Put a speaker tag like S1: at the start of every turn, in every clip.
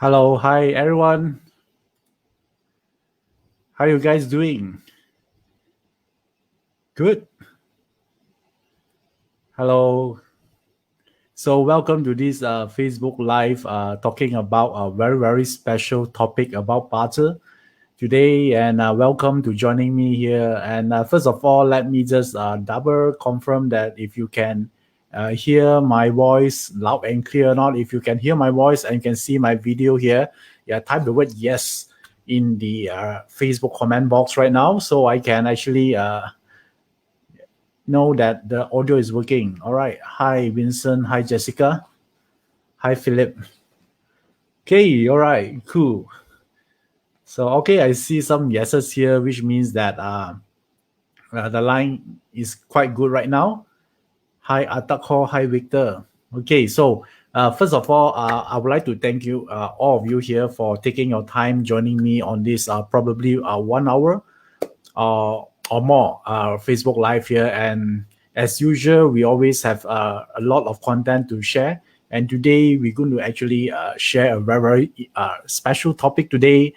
S1: Hello, hi everyone. How are you guys doing? Good. Hello. So welcome to this Facebook Live talking about a very special topic about butter today, and welcome to joining me here. And first of all, let me just double confirm that if you can hear my voice loud and clear or not. If you can hear my voice and can see my video here, yeah, type the word yes in the Facebook comment box right now, so I can actually know that the audio is working. All right. Hi, Vincent. Hi, Jessica. Hi, Philip. Okay. All right. Cool. So, okay, I see some yeses here, which means that the line is quite good right now. Hi, Atakho. Hi, Victor. Okay. So, first of all, I would like to thank you, all of you here, for taking your time joining me on this probably 1 hour or more Facebook Live here. And as usual, we always have a lot of content to share. And today we're going to actually share a very special topic today.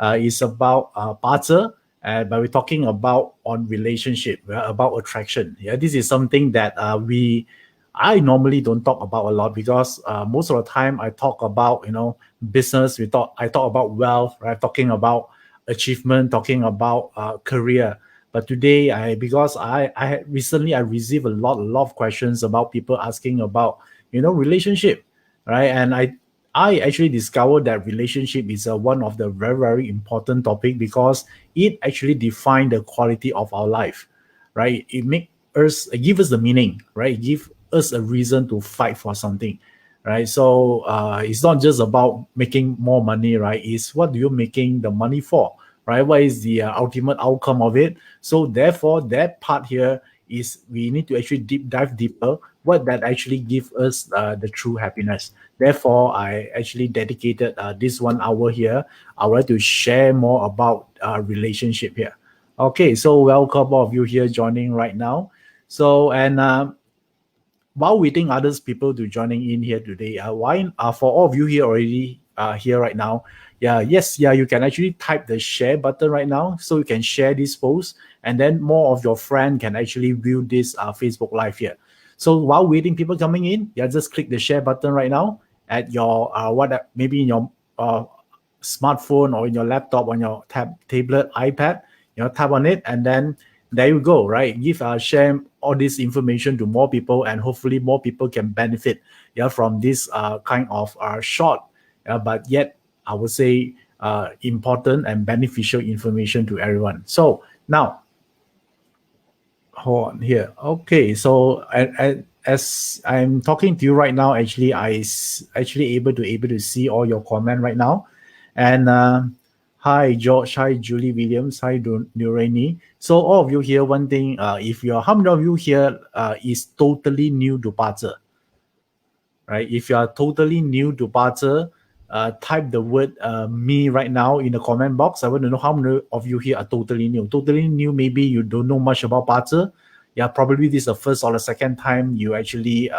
S1: Is about partner, but we're talking about on relationship, about attraction. Yeah, this is something that I normally don't talk about a lot because most of the time I talk about business. I talk about wealth, right? Talking about achievement, talking about career. But today, because I recently I received a lot of questions about people asking about relationship, right? And I actually discovered that relationship is one of the very important topic because it actually define the quality of our life, right? It give us the meaning, right? It give us a reason to fight for something, right? So it's not just about making more money, right? It's what do you making the money for, right? What is the ultimate outcome of it? So therefore, that part here is we need to actually dive deeper. What that actually give us the true happiness. Therefore, I actually dedicated this 1 hour here. I would like to share more about relationship here. Okay, so welcome all of you here joining right now. So and while waiting others people to joining in here today, why for all of you here already here right now, you can actually type the share button right now, so you can share this post, and then more of your friend can actually view this Facebook Live here. So while waiting people coming in, just click the share button right now at your maybe in your smartphone or in your laptop, on your tablet, iPad. Tap on it, and then there you go, right? Share all this information to more people, and hopefully more people can benefit from this kind of short but yet I would say important and beneficial information to everyone. So now hold on here. Okay, so as I'm talking to you right now, actually actually able to see all your comment right now. And hi George, hi Julie Williams, hi Nureni. So all of you here, one thing, if you're how many of you here is totally new to Bazi, right? If you are totally new to Bazi, type the word me right now in the comment box. I want to know how many of you here are totally new. Totally new, maybe you don't know much about Bazi. Yeah, probably this is the first or the second time you actually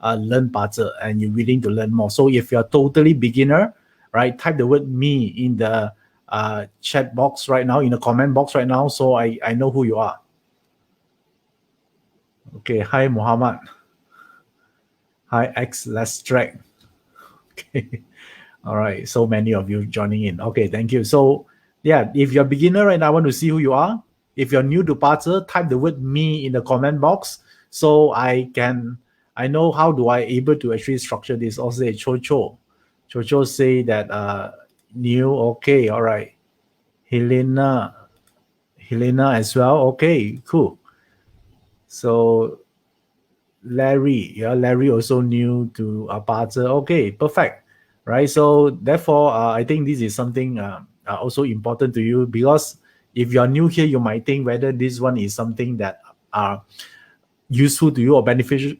S1: learn Bazi and you're willing to learn more. So if you're totally beginner, right, type the word me in the chat box right now, in the comment box right now, so I know who you are. Okay, hi Muhammad. Hi X, let's track. Okay. All right. So many of you joining in. Okay, thank you. So yeah, if you're a beginner and I want to see who you are, if you're new to Bazi, type the word me in the comment box so I know how do I able to actually structure this. Also say Chocho. Chocho say that new. Okay, all right. Helena as well. Okay, cool. So Larry also new to Bazi. Okay, perfect. Right. So therefore, I think this is something also important to you, because if you are new here, you might think whether this one is something that are useful to you or beneficial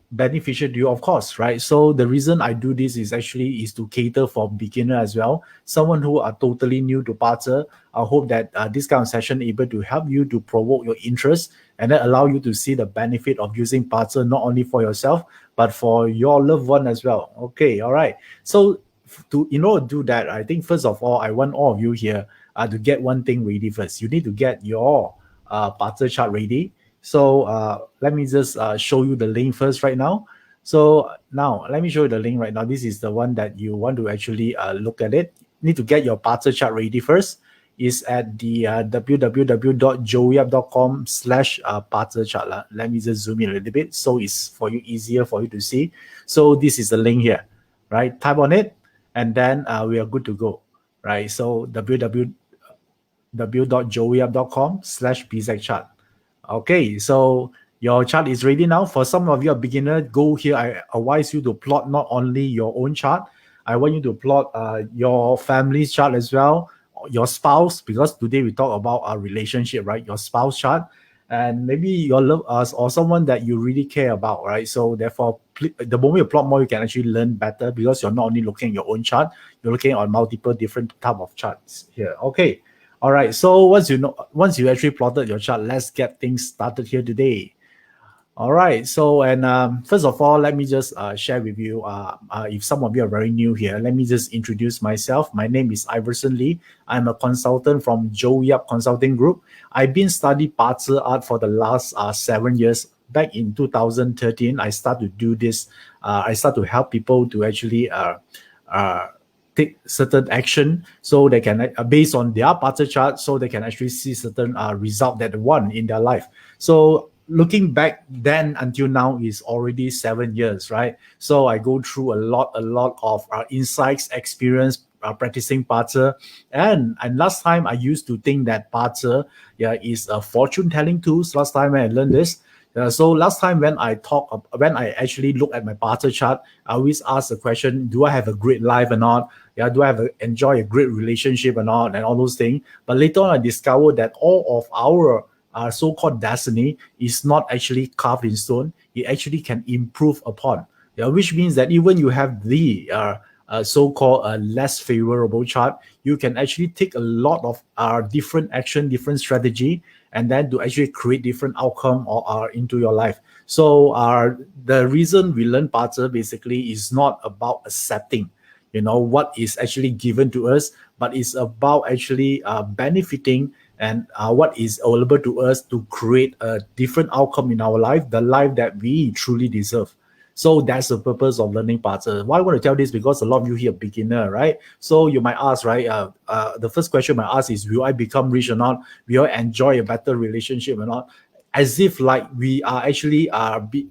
S1: to you, of course, right? So the reason I do this is to cater for beginner as well, someone who are totally new to Bazi. I hope that this kind of session able to help you to provoke your interest and then allow you to see the benefit of using Bazi not only for yourself but for your loved one as well. Okay, all right. So in order to do that, I think first of all, I want all of you here to get one thing ready first. You need to get your BaZi chart ready. So let me just show you the link first right now. So now let me show you the link right now. This is the one that you want to actually look at it. You need to get your BaZi chart ready first. Is at the www.joeyap.com/BaZi chart. Let me just zoom in a little bit so it's for you easier for you to see. So this is the link here, right? Type on it, and then we are good to go, right? So www.joeyap.com/BaZi chart. Okay, so your chart is ready now. For some of you are beginner, go here. I advise you to plot not only your own chart. I want you to plot your family's chart as well, your spouse, because today we talk about our relationship, right? Your spouse chart, and maybe your love or someone that you really care about, right? So therefore, the moment you plot more, you can actually learn better because you're not only looking at your own chart, you're looking at multiple different type of charts here. Okay. All right. So once you actually plotted your chart, let's get things started here today. All right. So, and first of all, let me just share with you, if some of you are very new here, let me just introduce myself. My name is Iverson Lee. I'm a consultant from Joeyap Consulting Group. I've been studying BaZi art for the last 7 years. Back in 2013, I started to do this. I start to help people to actually take certain action so they can, based on their BaZi chart, so they can actually see certain result that they want in their life. So looking back then until now is already 7 years, right? So I go through a lot of insights, experience practicing BaZi. And last time I used to think that BaZi is a fortune telling tools. Last time when I learned this. So last time when I actually look at my BaZi chart, I always ask the question, do I have a great life or not? Do I enjoy a great relationship or not? And all those things. But later on, I discovered that all of our so-called destiny is not actually carved in stone. It actually can improve upon. Which means that even you have the so-called less favorable chart, you can actually take a lot of different action, different strategy, and then to actually create different outcome or into your life. So the reason we learn BaZi basically is not about accepting, what is actually given to us, but it's about actually benefiting and what is available to us to create a different outcome in our life, the life that we truly deserve. So that's the purpose of learning BaZi. Why I want to tell this? Because a lot of you here are beginner, right? So you might ask, right? The first question I might ask is, will I become rich or not? Will I enjoy a better relationship or not? As if like we are actually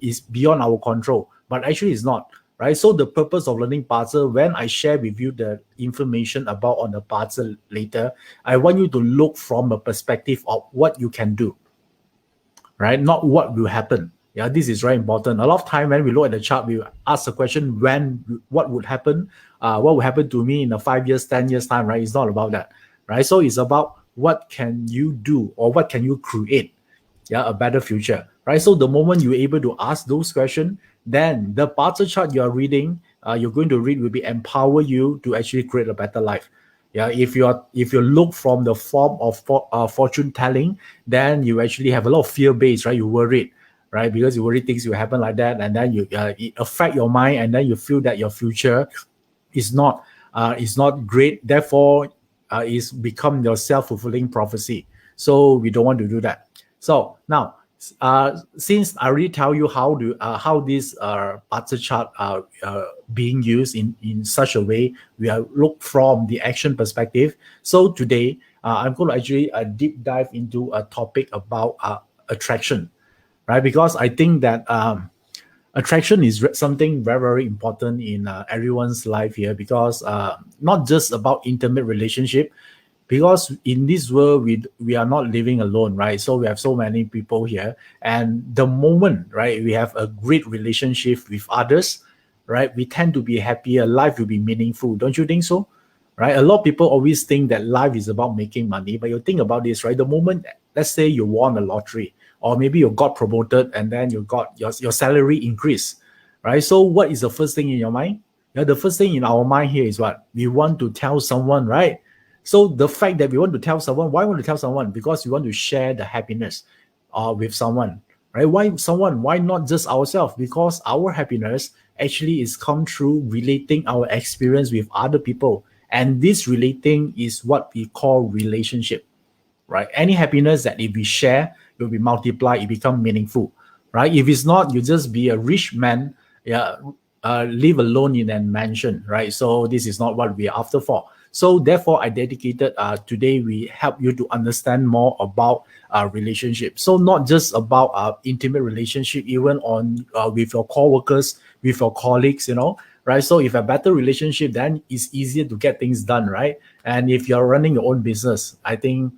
S1: is beyond our control, but actually it's not, right? So the purpose of learning BaZi, when I share with you the information about on the BaZi later, I want you to look from a perspective of what you can do, right? Not what will happen. This is very important. A lot of time when we look at the chart, we ask the question, what would happen? What will happen to me in a 5 years, 10 years time, right? It's not about that, right? So it's about what can you do or what can you create, a better future, right? So the moment you're able to ask those questions, then the BaZi chart you're reading, you're going to read will be empower you to actually create a better life. If you look from the form of fortune telling, then you actually have a lot of fear based, right? You worried, right? Because you worry things will happen like that, and then it affect your mind, and then you feel that your future is not great. Therefore, it's become your self-fulfilling prophecy. So we don't want to do that. So now, since I already tell you how this BaZi chart being used in such a way, we are look from the action perspective. So today, I'm going to actually deep dive into a topic about attraction, right? Because I think that attraction is something very, very important in everyone's life here, because not just about intimate relationship, because in this world we are not living alone, right? So we have so many people here, and the moment, right, we have a great relationship with others, right, we tend to be happier, life will be meaningful. Don't you think so? Right? A lot of people always think that life is about making money, but you think about this, right? The moment, let's say you won a lottery, or maybe you got promoted and then you got your salary increase, right? So what is the first thing in your mind? The first thing in our mind here is what? We want to tell someone, right? So the fact that we want to tell someone, why want to tell someone? Because we want to share the happiness with someone, right? Why someone? Why not just ourselves? Because our happiness actually is come through relating our experience with other people. And this relating is what we call relationship, right? Any happiness that if we share, will be multiplied, it become meaningful, right? If it's not, you just be a rich man, yeah, live alone in a mansion, right? So this is not what we are after for. So therefore, I dedicated today we help you to understand more about relationship. So not just about intimate relationship, even on with your co-workers, with your colleagues, right? So if a better relationship, then it's easier to get things done, right? And if you're running your own business, I think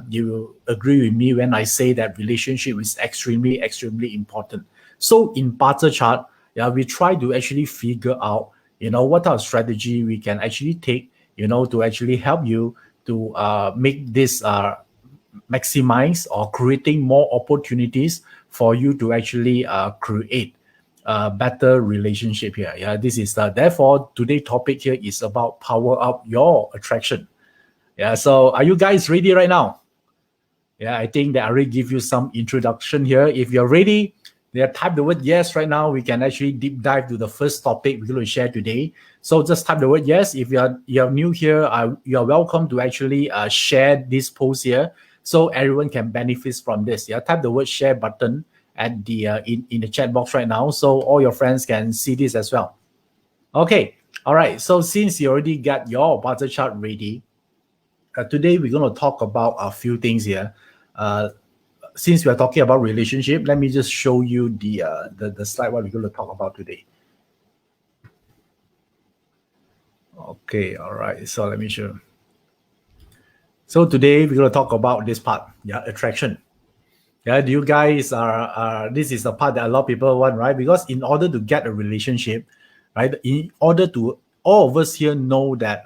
S1: you agree with me when I say that relationship is extremely, extremely important. So in BaZi Chart, yeah, we try to actually figure out, what our strategy we can actually take, to actually help you to make this maximize or creating more opportunities for you to actually create a better relationship here. Yeah, this is therefore today's topic here is about power up your attraction. Yeah, so are you guys ready right now? Yeah, I think that I already give you some introduction here. If you're ready, type the word yes right now. We can actually deep dive to the first topic we're going to share today. So just type the word yes. If you're new here, you're welcome to actually share this post here, so everyone can benefit from this. Yeah, type the word share button at the in the chat box right now, so all your friends can see this as well. Okay, all right. So since you already got your BaZi chart ready, today we're going to talk about a few things here. Since we are talking about relationship, let me just show you the slide what we're going to talk about today. Okay, all right. So let me show. So today we're going to talk about this part, attraction. Yeah, do you guys are this is the part that a lot of people want, right? Because in order to get a relationship, right, in order to all of us here know that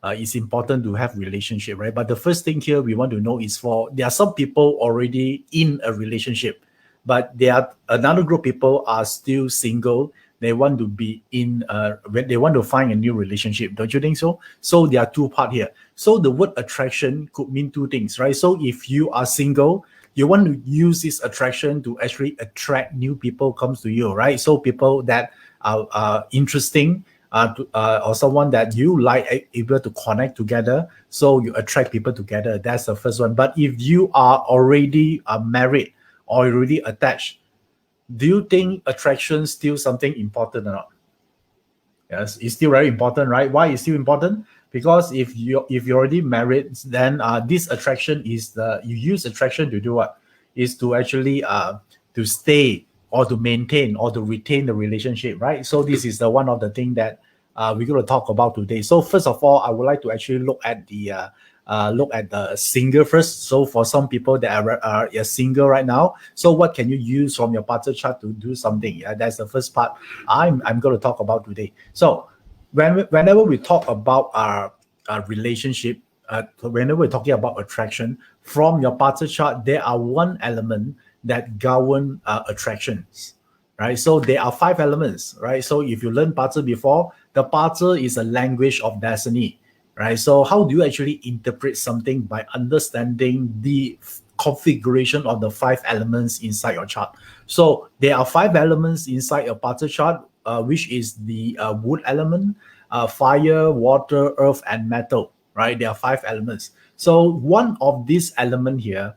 S1: it's important to have relationship, right? But the first thing here we want to know is there are some people already in a relationship, but there are another group of people are still single. They want to be they want to find a new relationship. Don't you think so? So there are two parts here. So the word attraction could mean two things, right? So if you are single, you want to use this attraction to actually attract new people comes to you, right? So people that are interesting, or someone that you like able to connect together, so you attract people together. That's the first one. But if you are already married or already attached, do you think attraction is still something important or not? Yes, it's still very important, right? Why is still important? Because if you're already married, then this attraction is you use attraction to do what? Is to actually to stay or to maintain or to retain the relationship, right? So this is the one of the thing that we're going to talk about today. So first of all, I would like to actually look at the single first. So for some people that are single right now, so what can you use from your BaZi chart to do something? Yeah, that's the first part I'm going to talk about today. So whenever we talk about our relationship, whenever we're talking about attraction, from your BaZi chart, there are one element that govern attractions, right? So there are 5 elements, right? So if you learned BaZi before, the BaZi is a language of destiny, right? So how do you actually interpret something? By understanding the configuration of the 5 elements inside your chart. So there are 5 elements inside your BaZi chart, which is the wood element, fire, water, earth, and metal, right? There are 5 elements. So one of these element here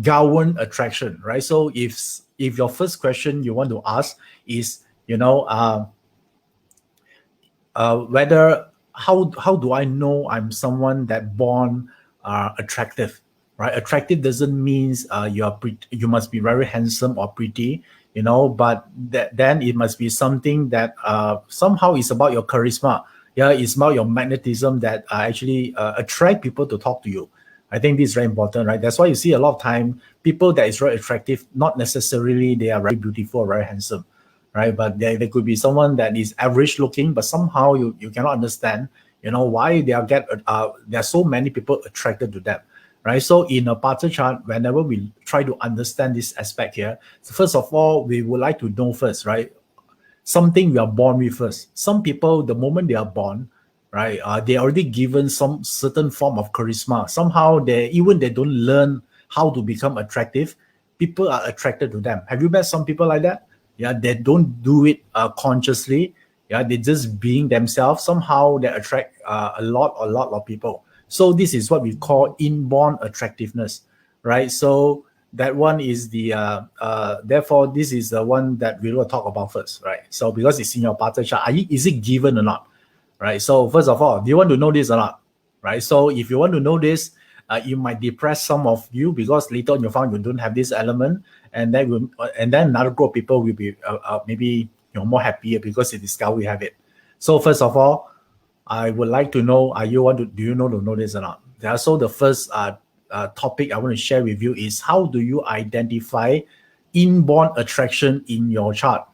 S1: govern attraction, right? So if your first question you want to ask is, whether how do I know I'm someone that born attractive, right? Attractive doesn't means you must be very handsome or pretty, but then it must be something that somehow is about your charisma. Yeah, it's about your magnetism that actually attract people to talk to you. I think this is very important, right? That's why you see a lot of time people that is very attractive, not necessarily they are very beautiful or very handsome, right? But there could be someone that is average looking, but somehow you cannot understand, why there are so many people attracted to them, right? So in a BaZi chart, whenever we try to understand this aspect here, so first of all, we would like to know first, right? Something we are born with first. Some people, the moment they are born, right, they already given some certain form of charisma. Somehow they don't learn how to become attractive, people are attracted to them. Have you met some people like that? Yeah, they don't do it consciously. Yeah, they just being themselves. Somehow they attract a lot of people. So this is what we call inborn attractiveness, right? So that one is the therefore this is the one that we will talk about first, right? So because it's in your partner chart, is it given or not, right? So first of all, do you want to know this or not, right? So if you want to know this, you might depress some of you because later on you found you don't have this element, and then another group of people will be maybe more happier because they discover you have it. So first of all, I would like to know, do you know to know this or not? Yeah, so the first topic I want to share with you is how do you identify inborn attraction in your chart?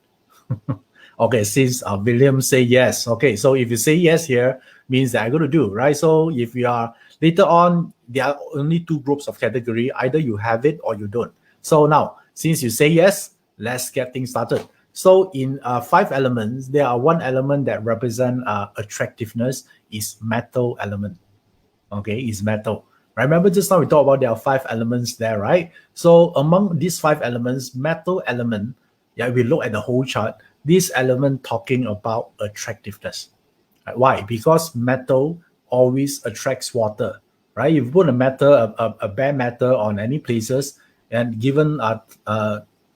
S1: Okay, since William say yes. Okay, so if you say yes here, means that I'm going to do, right? So if you are later on, there are only two groups of category. Either you have it or you don't. So now, since you say yes, let's get things started. So in 5 elements, there are one element that represent attractiveness is metal element. Okay, is metal. Remember just now we talked about there are 5 elements there, right? So among these 5 elements, metal element, yeah, we look at the whole chart, this element talking about attractiveness. Right? Why? Because metal always attracts water, right? If you put a bare metal on any places, and given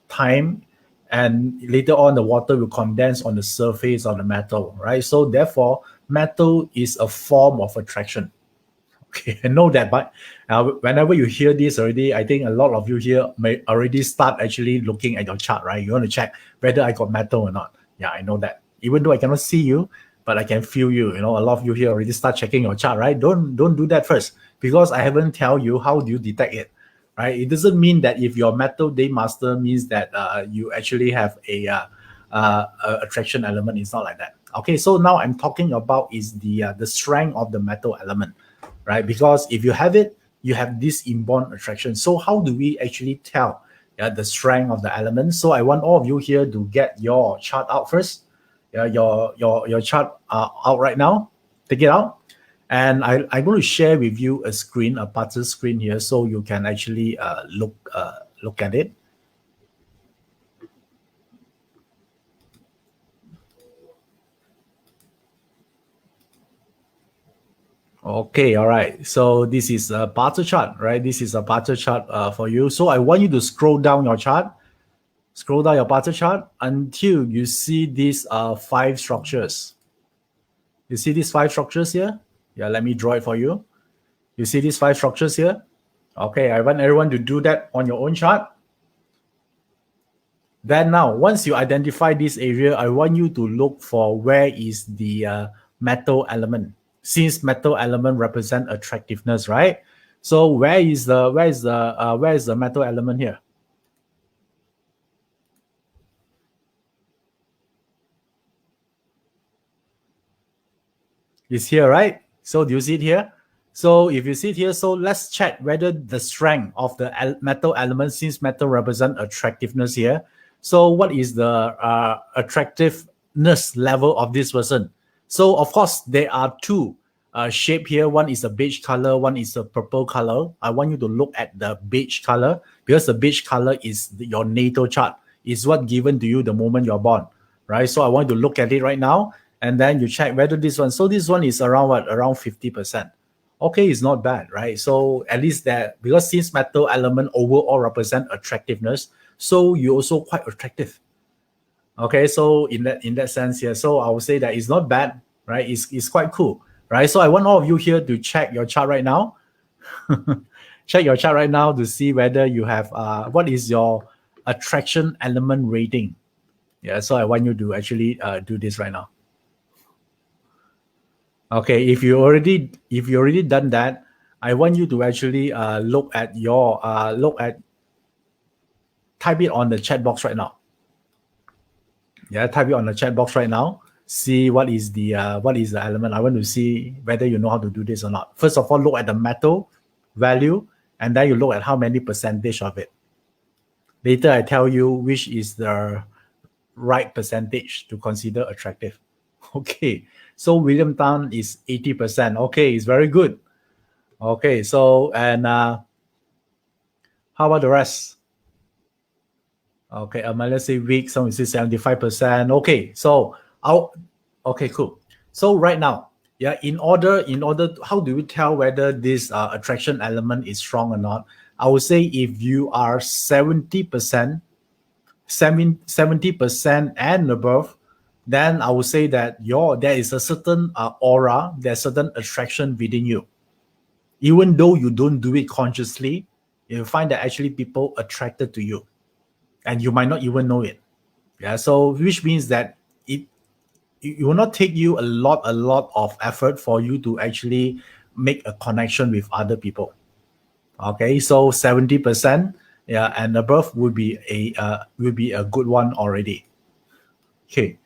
S1: time, and later on the water will condense on the surface of the metal, right? So therefore, metal is a form of attraction. Okay, I know that, but whenever you hear this already, I think a lot of you here may already start actually looking at your chart, right? You want to check whether I got metal or not. Yeah, I know that. Even though I cannot see you, but I can feel you. You know, a lot of you here already start checking your chart, right? Don't do that first because I haven't tell you how do you detect it, right? It doesn't mean that if you're metal day master means that you actually have a attraction element. It's not like that. Okay, so now I'm talking about is the strength of the metal element, right? Because if you have it, you have this inborn attraction. So how do we actually tell the strength of the element? So I want all of you here to get your chart out first. Your chart out right now. Take it out. And I'm going to share with you a screen, a parted screen here, so you can actually look at it. Okay, all right. So this is a bar chart, right? This is a bar chart for you. So I want you to scroll down your chart, scroll down your bar chart until you see these 5 structures. You see these 5 structures here? Yeah, let me draw it for you. You see these 5 structures here? Okay, I want everyone to do that on your own chart. Then now, once you identify this area, I want you to look for where is the metal element. Since metal element represent attractiveness, right? So where is the metal element here? It's here, right? So do you see it here? So if you see it here, so let's check whether the strength of the metal element, since metal represent attractiveness here. So what is the attractiveness level of this person? So of course there are 2 shape here. One is a beige color, one is a purple color. I want you to look at the beige color because the beige color is your natal chart. Is what given to you the moment you're born, right? So I want you to look at it right now, and then you check whether this one. So this one is around what? Around 50%. Okay, it's not bad, right? So at least that, because since metal element overall represent attractiveness, so you also quite attractive. Okay, so in that sense here, so I would say that it's not bad, right? It's quite cool, right? So I want all of you here to check your chart right now. Check your chart right now to see whether you have what is your attraction element rating. Yeah, so I want you to actually do this right now. Okay, if you already done that, I want you to actually type it on the chat box right now. Yeah, type it on the chat box right now. See what is the element. I want to see whether you know how to do this or not. First of all, look at the metal value, and then you look at how many percentage of it. Later, I tell you which is the right percentage to consider attractive. Okay, so William Tan is 80%. Okay, it's very good. Okay, so and how about the rest? Okay, let's say weak, some will say 75%. Okay, so okay, cool. So right now, yeah, how do we tell whether this attraction element is strong or not? I would say if you are 70%, 70% and above, then I would say that there is a certain aura, there's certain attraction within you. Even though you don't do it consciously, you find that actually people attracted to you, and you might not even know it. Yeah, so which means that it will not take you a lot of effort for you to actually make a connection with other people. Okay, so 70%, yeah, and above would be a good one already. Okay,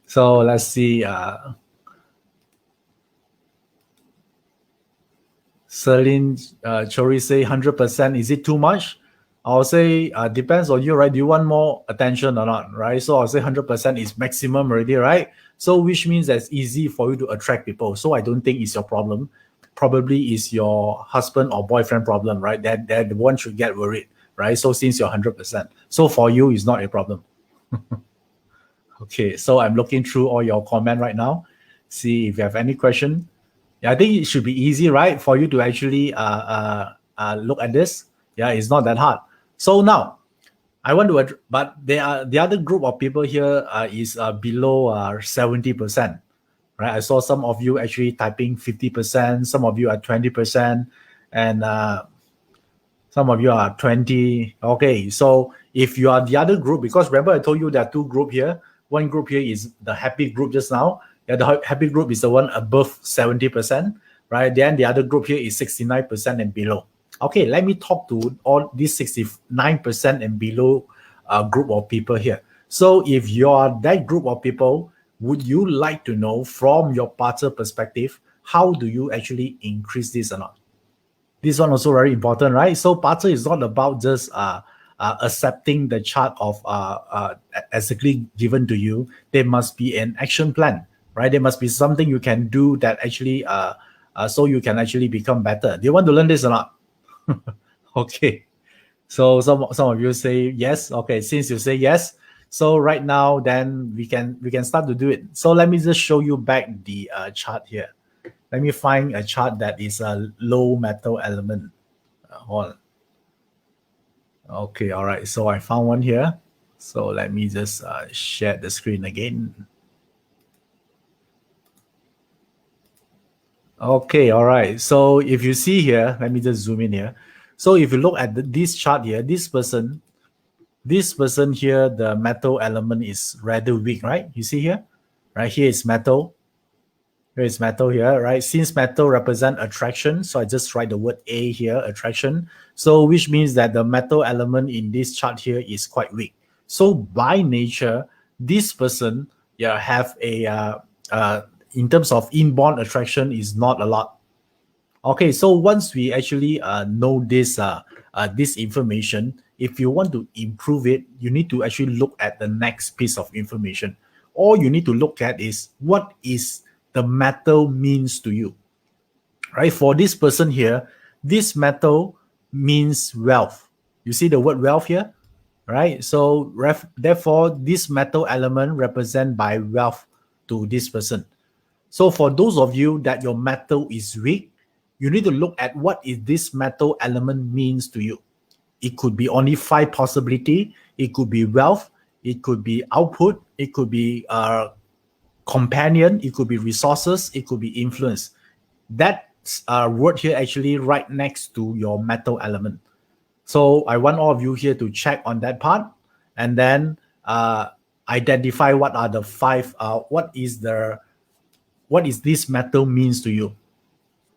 S1: so let's see. Celine Chori say 100%. Is it too much? I'll say depends on you, right? Do you want more attention or not, right? So I'll say 100% is maximum already, right? So which means that it's easy for you to attract people. So I don't think it's your problem. Probably is your husband or boyfriend problem, right? That the one should get worried, right? So since you're 100%, so for you it's not a problem. Okay, so I'm looking through all your comment right now. See if you have any question. Yeah, I think it should be easy, right, for you to actually look at this. Yeah, it's not that hard. So now, I want to, but the other group of people here is below 70%, right? I saw some of you actually typing 50%, some of you are 20%, and some of you are 20. Okay, so if you are the other group, because remember I told you there are two groups here. One group here is the happy group just now. Yeah, the happy group is the one above 70%, right? Then the other group here is 69% and below. Okay, let me talk to all these 69% and below group of people here. So if you are that group of people, would you like to know from your partner perspective, how do you actually increase this or not? This one also very important, right? So Pater is not about just accepting the chart of exactly given to you. There must be an action plan, right? There must be something you can do that actually so you can actually become better. Do you want to learn this or not? Okay. So some of you say yes. Okay, since you say yes, so right now then we can start to do it. So let me just show you back the chart here. Let me find a chart that is a low metal element. Hold on. Okay, all right. So I found one here. So let me just share the screen again. Okay, all right. So if you see here, let me just zoom in here. So if you look at this chart here, this person here, the metal element is rather weak, right? You see here? Right here is metal. Here is metal here, right? Since metal represent attraction, so I just write the word A here, attraction. So which means that the metal element in this chart here is quite weak. So by nature, this person have a in terms of inborn attraction is not a lot. Okay, so once we actually know this this information, if you want to improve it, you need to actually look at the next piece of information. All you need to look at is what is the metal means to you, right? For this person here, this metal means wealth. You see the word wealth here, right? So therefore, this metal element represent by wealth to this person. So for those of you that your metal is weak, you need to look at what is this metal element means to you. It could be only 5 possibility. It could be wealth. It could be output. It could be companion. It could be resources. It could be influence. That word here actually right next to your metal element. So I want all of you here to check on that part, and then identify what are the 5. What is this metal means to you?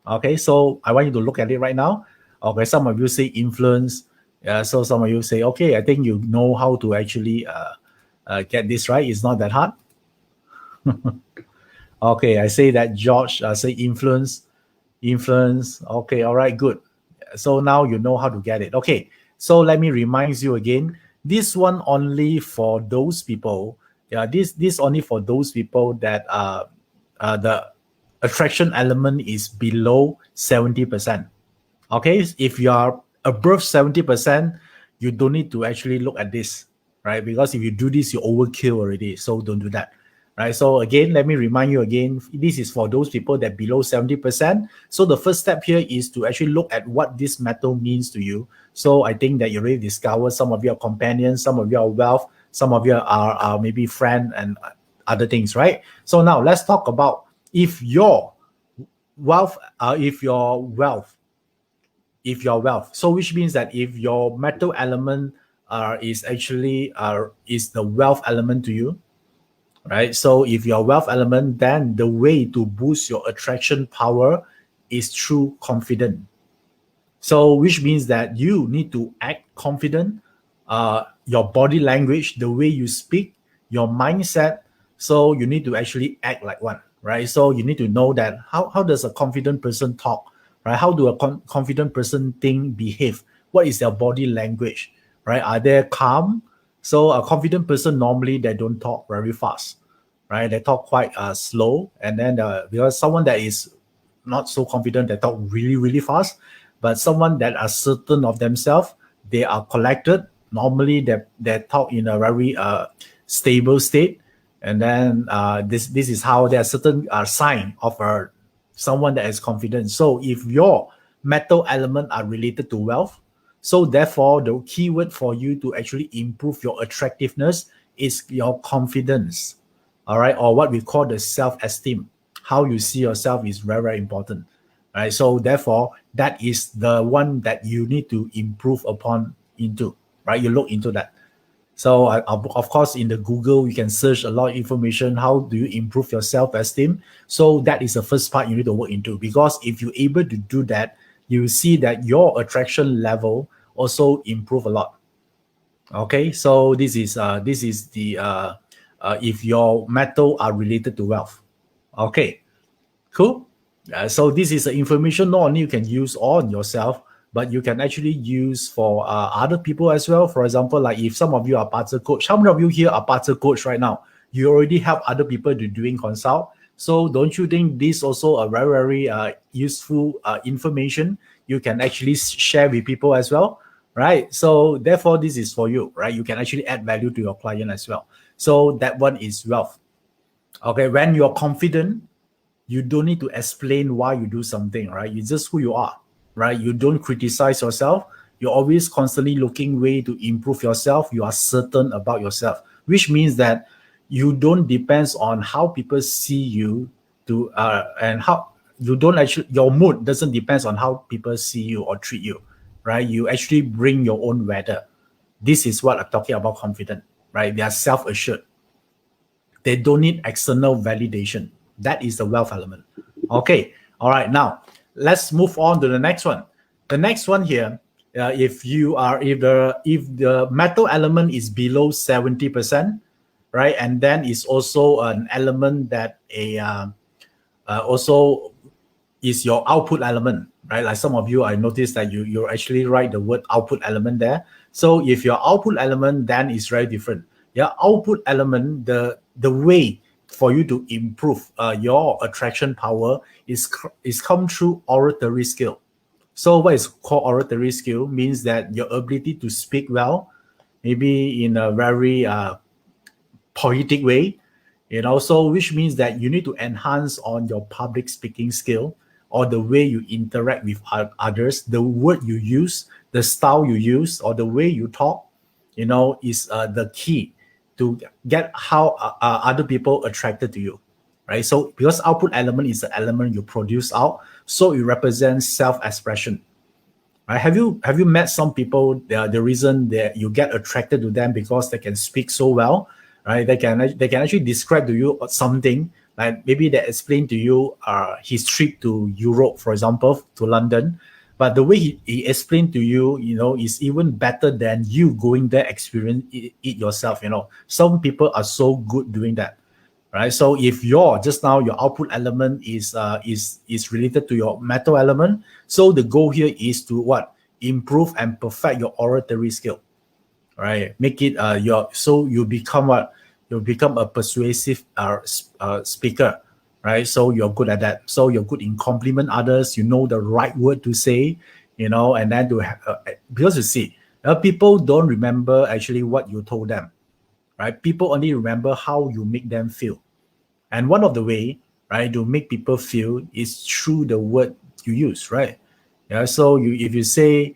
S1: Okay, so I want you to look at it right now. Okay, some of you say influence. So some of you say, okay, I think you know how to actually get this right. It's not that hard. Okay, I say that George say influence. Okay, all right, good. So now you know how to get it. Okay, so let me remind you again. This one only for those people. Yeah, this only for those people that the attraction element is below 70%. Okay, if you are above 70%, you don't need to actually look at this, right? Because if you do this, you overkill already. So don't do that, right? So again, let me remind you again, this is for those people that below 70%. So the first step here is to actually look at what this metal means to you. So I think that you already discovered some of your companions, some of your wealth, some of your are maybe friend and other things, right? So now let's talk about if your wealth, so which means that if your metal element is actually is the wealth element to you, right? So if your wealth element, then the way to boost your attraction power is through confidence. So which means that you need to act confident, your body language, the way you speak, your mindset. So you need to actually act like one, right? So you need to know that how does a confident person talk, right? How do a confident person think, behave? What is their body language, right? Are they calm? So a confident person normally they don't talk very fast, right? They talk quite slow, and then because someone that is not so confident, they talk really really fast. But someone that are certain of themselves, they are collected. Normally, they talk in a very stable state, and then this is how there are certain sign of someone that is confident. So if your metal element are related to wealth, so therefore the keyword for you to actually improve your attractiveness is your confidence, all right, or what we call the self-esteem. How you see yourself is very very important, right? So therefore that is the one that you need to improve upon into, right? You look into that. So of course in the Google you can search a lot of information, how do you improve your self-esteem. So that is the first part you need to work into, because if you're able to do that, you see that your attraction level also improve a lot. Okay, so this is the if your metal are related to wealth. Okay, cool. So this is the information not only you can use on yourself, but you can actually use for other people as well. For example, like if some of you are BaZi coach, how many of you here are BaZi coach right now? You already help other people to doing consult. So don't you think this also a very very useful information you can actually share with people as well, right? So therefore this is for you, right? You can actually add value to your client as well. So that one is wealth. Okay, when you're confident, you don't need to explain why you do something, right? It's just who you are, right? You don't criticize yourself. You're always constantly looking way to improve yourself. You are certain about yourself, which means that you don't depend on how people see you to and how you don't actually, your mood doesn't depend on how people see you or treat you, right? You actually bring your own weather. This is what I'm talking about confident, right? They are self-assured. They don't need external validation. That is the wealth element. Okay. All right. Now let's move on to the next one. The next one here, if the metal element is below 70%, right, and then it's also an element that also is your output element, right? Like some of you, I noticed that you actually write the word output element there. So if your output element, then it's very different. Your output element, the way for you to improve your attraction power is come through oratory skill. So what is called oratory skill means that your ability to speak well, maybe in a very poetic way, so which means that you need to enhance on your public speaking skill, or the way you interact with others, the word you use, the style you use, or the way you talk, is the key to get how other people attracted to you, right? So because output element is the element you produce out, so it represents self-expression. Right? Have you met some people? The reason that you get attracted to them because they can speak so well, right? They can actually describe to you something, like maybe they explain to you his trip to Europe, for example, to London, but the way he explained to you, is even better than you going there experience it yourself. Some people are so good doing that. Right. So if your output element is related to your metal element, so the goal here is to what? Improve and perfect your oratory skill. Right. Make it so you become what? You become a persuasive speaker. Right. So you're good at that. So you're good in compliment others. You know the right word to say. And then to have, because you see, people don't remember actually what you told them. right? People only remember how you make them feel. And one of the way, right, to make people feel is through the word you use, right? Yeah. So if you say,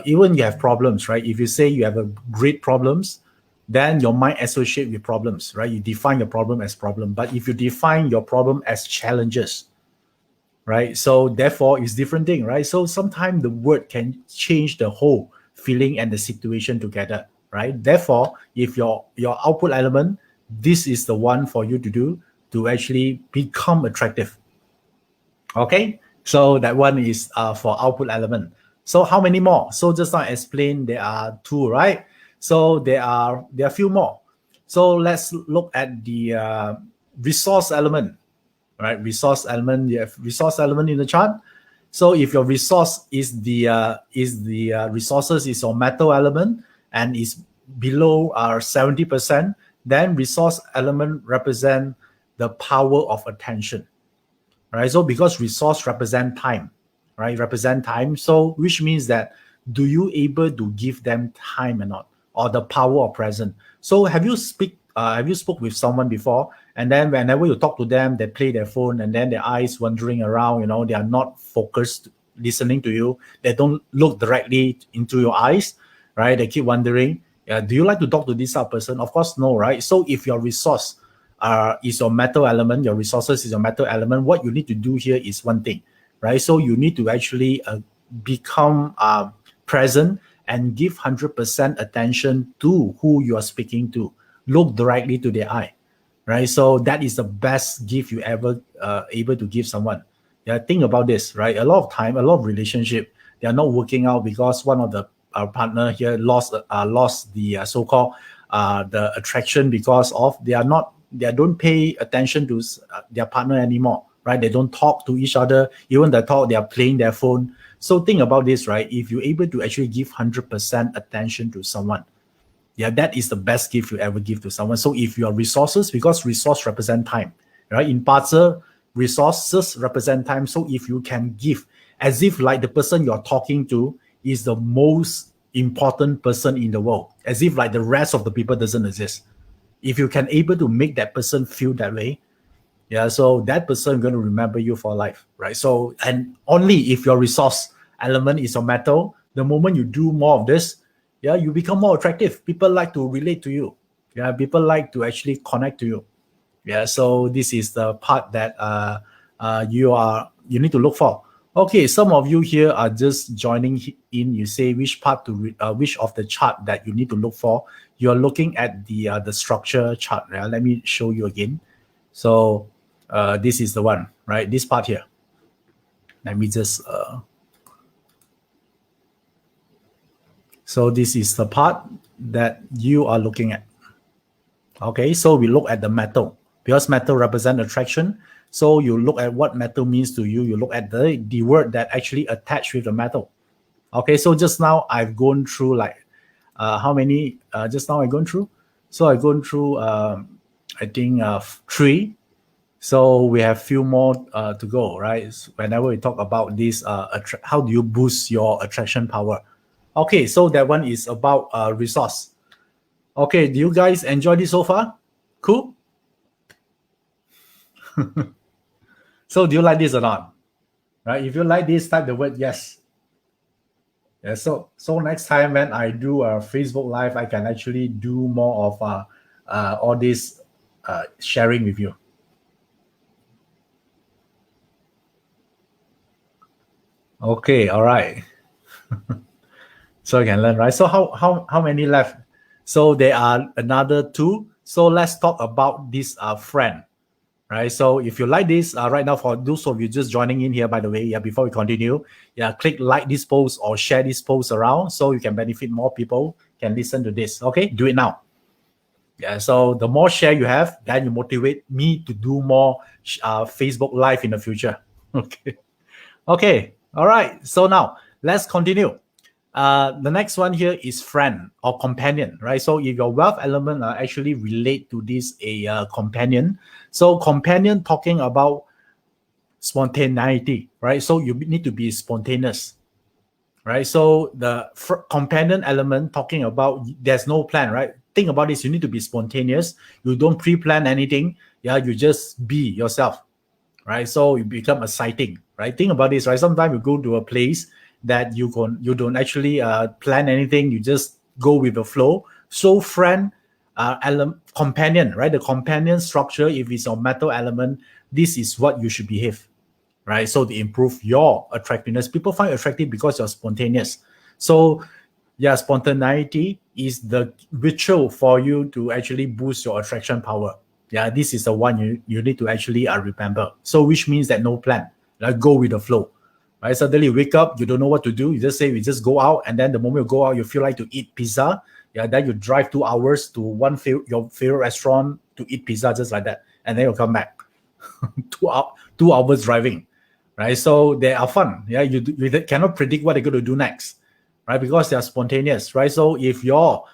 S1: even you have problems, right? If you say you have a great problems, then your mind associate with problems, right? You define your problem as problem. But if you define your problem as challenges, right? So therefore, it's different thing, right? So sometimes the word can change the whole feeling and the situation together, right? Therefore, if your output element, this is the one for you to do to actually become attractive. Okay, so that one is for output element. So how many more? So just now I explained there are two, right? So there are a few more. So let's look at the resource element, right? Resource element. You have resource element in the chart. So if your resource is the resources is your metal element and is below 70%, then resource element represent the power of attention, right? So because resource represent time, right? Represent time. So which means that do you able to give them time or not, or the power of present? So have you spoke with someone before, and then whenever you talk to them, they play their phone, and then their eyes wandering around. They are not focused listening to you. They don't look directly into your eyes, right? They keep wondering. Do you like to talk to this type of person? Of course, no, right? So if your resource is your metal element, your resources is your metal element, what you need to do here is one thing, right? So you need to actually become present and give 100% attention to who you are speaking to. Look directly to their eye, right? So that is the best gift you ever able to give someone. Yeah, think about this, right? A lot of time, a lot of relationship, they are not working out because one of the partner here lost the so-called the attraction because of they don't pay attention to their partner anymore, right? They don't talk to each other. Even they talk, they are playing their phone. So think about this, right? If you're able to actually give 100% attention to someone, yeah, that is the best gift you ever give to someone. So if your resources, because resource represent time, right? In BaZi, resources represent time. So if you can give as if like the person you're talking to is the most important person in the world, as if like the rest of the people doesn't exist. If you can able to make that person feel that way, yeah, so that person going to remember you for life, right? So, and only if your resource element is your metal, the moment you do more of this, yeah, you become more attractive. People like to relate to you. Yeah, people like to actually connect to you. Yeah, so this is the part that you need to look for. Okay, some of you here are just joining in. You say which part which of the chart that you need to look for. You're looking at the structure chart. Yeah? Let me show you again. So this is the one, right? This part here. Let me just. So this is the part that you are looking at. Okay, so we look at the metal because metal represent attraction. So you look at what metal means to you. You look at the word that actually attached with the metal. Okay, so just now I've gone through like how many? Just now I've gone through. So I've gone through I think 3. So we have few more to go, right? So whenever we talk about this, how do you boost your attraction power? Okay, so that one is about resource. Okay, do you guys enjoy this so far? Cool. So do you like this or not? Right? If you like this, type the word yes. Yeah. So next time when I do a Facebook Live, I can actually do more of all this sharing with you. Okay, all right. So you can learn, right? So how many left? So there are another 2. So let's talk about this friend, right? So if you like this right now, for those of you just joining in here, by the way, yeah, before we continue, yeah, click like this post or share this post around so you can benefit more people can listen to this. Okay, do it now. Yeah, so the more share you have, then you motivate me to do more Facebook Live in the future. Okay, all right. So now let's continue. The next one here is friend or companion, right? So if your wealth element actually relate to this companion. So companion talking about spontaneity, right? So you need to be spontaneous, right? So the companion element talking about there's no plan, right? think about this. You need to be spontaneous. You don't pre-plan anything. Yeah, you just be yourself, right? So you become exciting, right? Think about this, right? Sometimes you go to a place that you don't actually plan anything. You just go with the flow. So companion, right? The companion structure, if it's a metal element, this is what you should behave, right? So to improve your attractiveness, people find attractive because you're spontaneous. So yeah, spontaneity is the ritual for you to actually boost your attraction power. Yeah, this is the one you need to actually remember. So which means that no plan, like go with the flow, right? Suddenly you wake up, you don't know what to do. You just say, we just go out. And then the moment you go out, you feel like to eat pizza. Yeah, then you drive 2 hours to your favorite restaurant to eat pizza, just like that. And then you come back. 2 hours driving, right? So they are fun. Yeah, you cannot predict what they're going to do next, right? Because they are spontaneous, right? So if your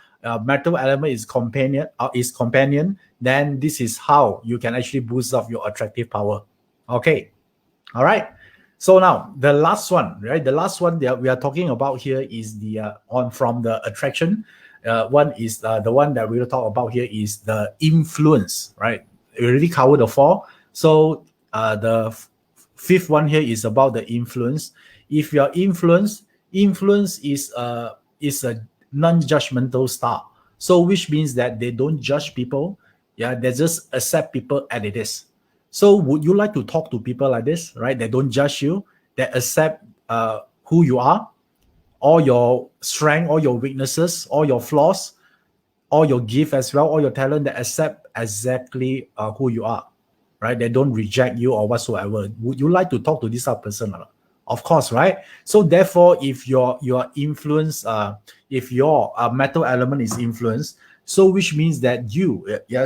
S1: metal element is companion, then this is how you can actually boost up your attractive power. Okay, all right. So now the last one, right? The last one that we are talking about here is the from the attraction. One is the one that we'll talk about here is the influence, right? We already covered the 4. So the fifth one here is about the influence. If your influence is a non-judgmental style, so which means that they don't judge people. Yeah, they just accept people as it is. So would you like to talk to people like this, right? They don't judge you, they accept who you are, all your strength, all your weaknesses, all your flaws, all your gift as well, all your talent, they accept exactly who you are, right? They don't reject you or whatsoever. Would you like to talk to this type of person or not? Of course, right? So therefore, if your influence, if your metal element is influence, so which means that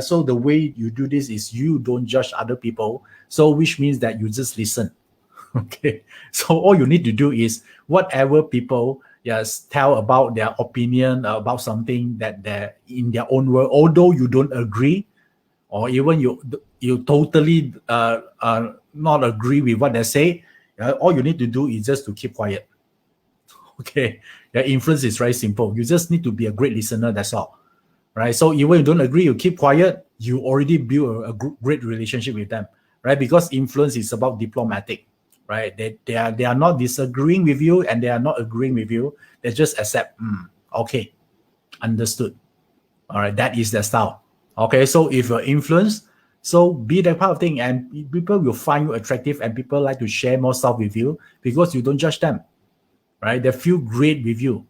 S1: so the way you do this is you don't judge other people. So which means that you just listen. Okay. So all you need to do is whatever people tell about their opinion about something that they're in their own world, although you don't agree, or even you totally not agree with what they say, all you need to do is just to keep quiet. Okay. Your influence is very simple. You just need to be a great listener, that's all. Right? So even you don't agree, you keep quiet, you already build a great relationship with them, right? Because influence is about diplomatic, right? They are not disagreeing with you and they are not agreeing with you. They just accept, okay, understood. All right, that is their style. Okay, so if you're influenced, so be that part of thing, and people will find you attractive, and people like to share more stuff with you because you don't judge them, right? They feel great with you.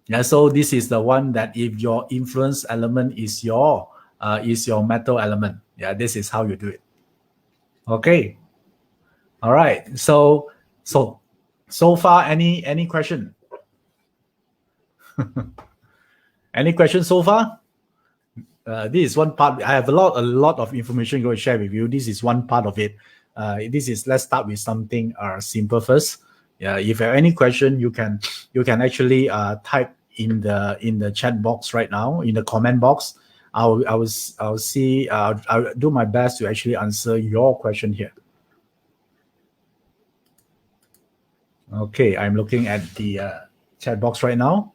S1: Yeah, so this is the one that if your influence element is your metal element, yeah, this is how you do it. Okay, all right. So far, any question? Any questions so far? This is one part. I have a lot of information going to share with you. This is one part of it. Let's start with something simple first. Yeah, if you have any question, you can actually type in the chat box right now, in the comment box. I'll do my best to actually answer your question here. Okay, I'm looking at the chat box right now.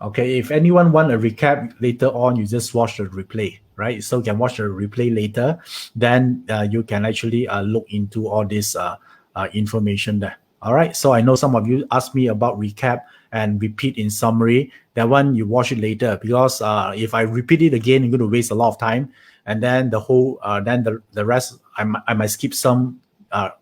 S1: Okay, if anyone want a recap later on, you just watch the replay, right? So you can watch the replay later. Then you can actually look into all this information there. All right. So I know some of you asked me about recap and repeat in summary. That one you watch it later, because if I repeat it again, you're going to waste a lot of time, and then the rest I might skip some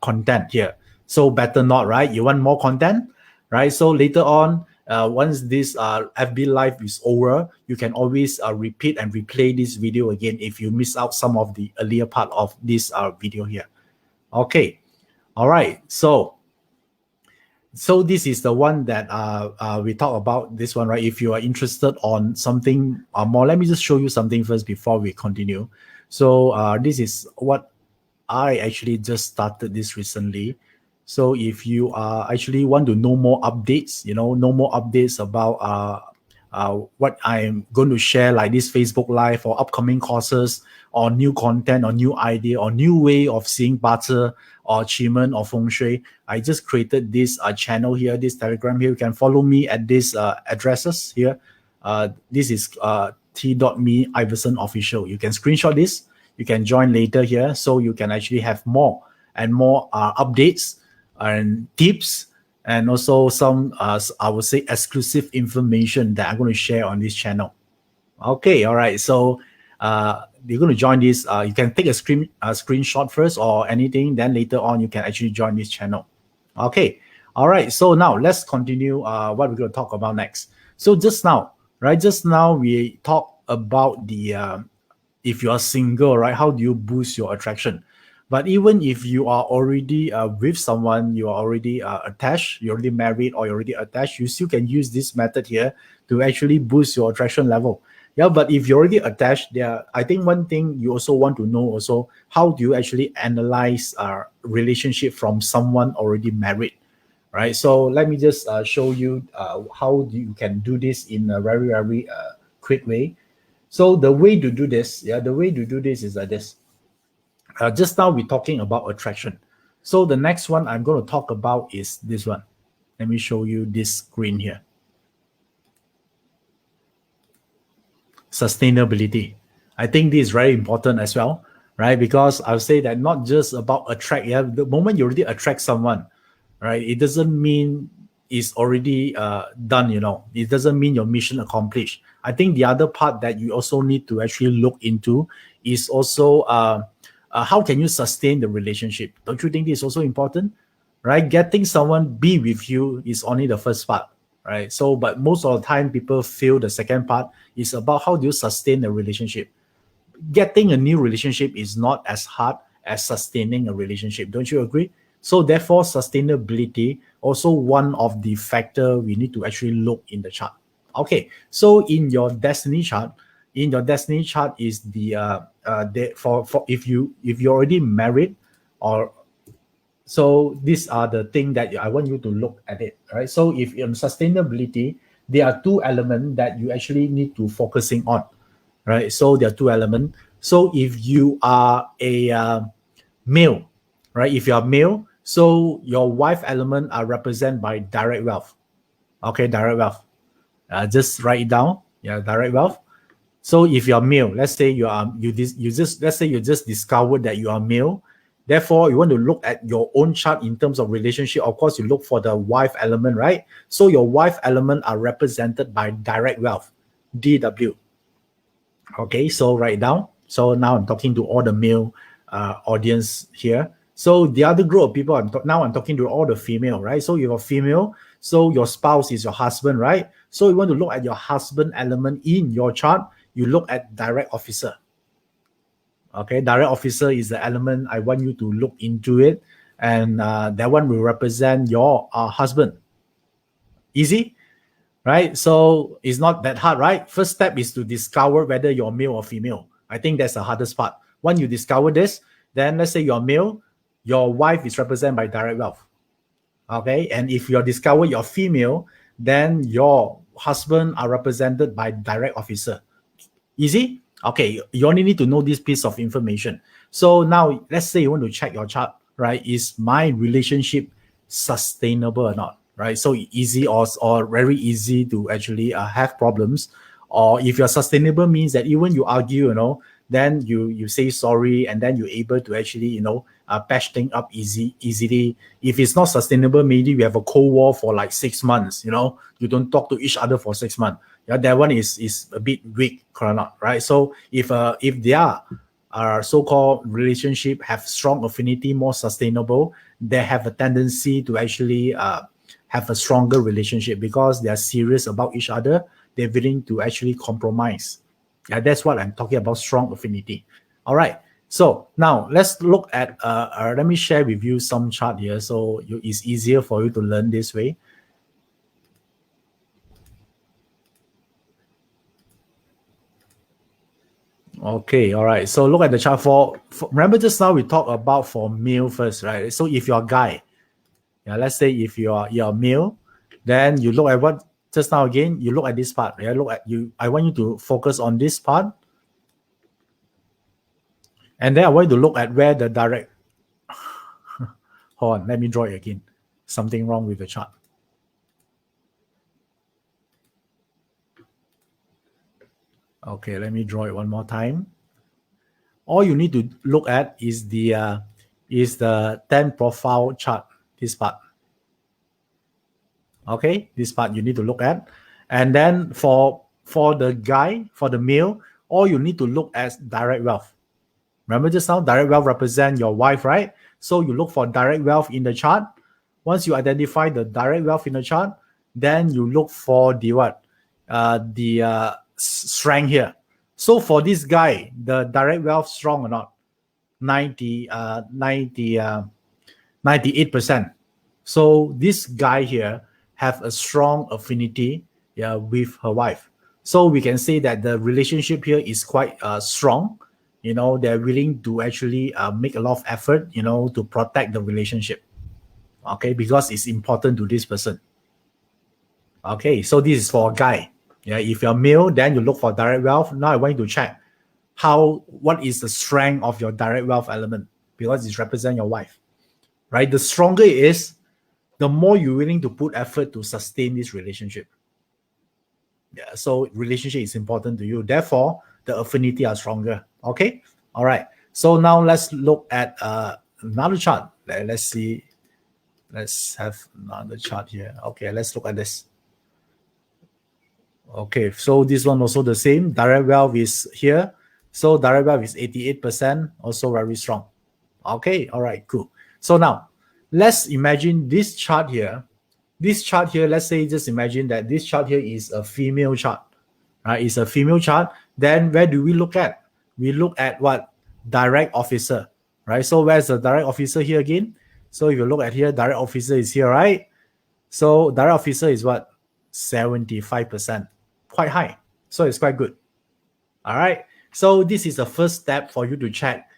S1: content here. So better not, right? You want more content, right? So later on, once this FB Live is over, you can always repeat and replay this video again if you miss out some of the earlier part of this video here. Okay, all right. So this is the one that we talk about, this one, right? If you are interested on something more, let me just show you something first before we continue. So this is what I actually just started this recently. So if you actually want to know more updates, know more updates about what I'm going to share, like this Facebook Live or upcoming courses or new content or new idea or new way of seeing Bazi or achievement or feng shui, I just created this channel here, this Telegram here. You can follow me at these addresses here. this is t.me Iverson official. You can screenshot this. You can join later here, so you can actually have more and more updates and tips, and also some I would say exclusive information that I'm going to share on this channel. Okay, all right. So you're going to join this. You can take a screenshot first or anything. Then later on, you can actually join this channel. Okay, all right. So now let's continue what we're going to talk about next. So just now, right? Just now we talked about the if you are single, right? How do you boost your attraction? But even if you are already with someone, you are already attached, you're already married, or you're already attached, you still can use this method here to actually boost your attraction level. Yeah, but if you're already attached, I think one thing you also want to know also, how do you actually analyze a relationship from someone already married, right? So let me just show you how you can do this in a very, very quick way. So the way to do this, the way to do this is like this. Just now we're talking about attraction. So the next one I'm going to talk about is this one. Let me show you this screen here. Sustainability. I think this is very important as well, right? Because I'll say that not just about attract. Yeah, the moment you already attract someone, right? It doesn't mean it's already done. It doesn't mean your mission accomplished. I think the other part that you also need to actually look into is also how can you sustain the relationship? Don't you think this is also important, right? Getting someone be with you is only the first part, right? So, but most of the time, people feel the second part is about how do you sustain the relationship. Getting a new relationship is not as hard as sustaining a relationship. Don't you agree? So therefore, sustainability also one of the factor we need to actually look in the chart. Okay, so in your destiny chart, is for if you're already married, or so these are the things that I want you to look at it, right? So if in sustainability, there are two elements that you actually need to focusing on, right? So there are two elements. So if you are a male, right? If you are male, so your wife element are represented by direct wealth. Okay, direct wealth. Just write it down. Yeah, direct wealth. So if you're male, let's say let's say you just discovered that you are male. Therefore, you want to look at your own chart in terms of relationship. Of course, you look for the wife element, right? So your wife element are represented by direct wealth, DW. Okay, so write down. So now I'm talking to all the male audience here. So the other group of people, now I'm talking to all the female, right? So you're a female, so your spouse is your husband, right? So you want to look at your husband element in your chart. You look at direct officer. Okay, direct officer is the element I want you to look into it, and that one will represent your husband. Easy, right? So it's not that hard, right? First step is to discover whether you're male or female. I think that's the hardest part. Once you discover this, then let's say you're male, your wife is represented by direct wealth. Okay, and if you discover you're female, then your husband are represented by direct officer. Easy? Okay, you only need to know this piece of information. So now let's say you want to check your chart, right? Is my relationship sustainable or not? Right? So easy or very easy to actually have problems. Or if you're sustainable means that even you argue, then you say sorry, and then you're able to actually, patch things up easily. If it's not sustainable, maybe we have a cold war for like 6 months, you don't talk to each other for 6 months. Yeah, that one is a bit weak, right? So if their so-called relationship have strong affinity, more sustainable, they have a tendency to actually have a stronger relationship because they are serious about each other. They're willing to actually compromise. Yeah, that's what I'm talking about, strong affinity. All right. So now let's look at, let me share with you some chart here so it's easier for you to learn this way. Okay, all right. So look at the chart for remember just now we talked about for male first, right? So if you're a guy, yeah, let's say if you're male, then you look at what just now again, you look at this part. Yeah, look at you. I want you to focus on this part. And then I want you to look at where the direct hold on, let me draw it again. Something wrong with the chart. Okay, let me draw it one more time. All you need to look at is the 10 profile chart, this part. Okay, this part you need to look at. And then for the guy, for the male, all you need to look at direct wealth. Remember just now, direct wealth represent your wife, right? So you look for direct wealth in the chart. Once you identify the direct wealth in the chart, then you look for the what? Strength here. So for this guy, the direct wealth strong or not? 98%. So this guy here have a strong affinity with her wife. So we can say that the relationship here is quite strong. They're willing to actually make a lot of effort, to protect the relationship. Okay, because it's important to this person. Okay, so this is for a guy. Yeah, if you're male, then you look for direct wealth. Now I want you to check what is the strength of your direct wealth element, because it represents your wife, right? The stronger it is, the more you're willing to put effort to sustain this relationship. Yeah, so relationship is important to you. Therefore, the affinity are stronger. Okay, all right. So now let's look at another chart. Let's see. Let's have another chart here. Okay, let's look at this. Okay, so this one also the same. Direct wealth is here. So direct wealth is 88%, also very strong. Okay, all right, cool. So now, let's imagine this chart here. This chart here, let's say, just imagine that this chart here is a female chart, right? It's a female chart. Then where do we look at? We look at what? Direct officer, right? So where's the direct officer here again? So if you look at here, direct officer is here, right? So direct officer is what? 75%, quite high. So it's quite good. All right. So this is the first step for you to check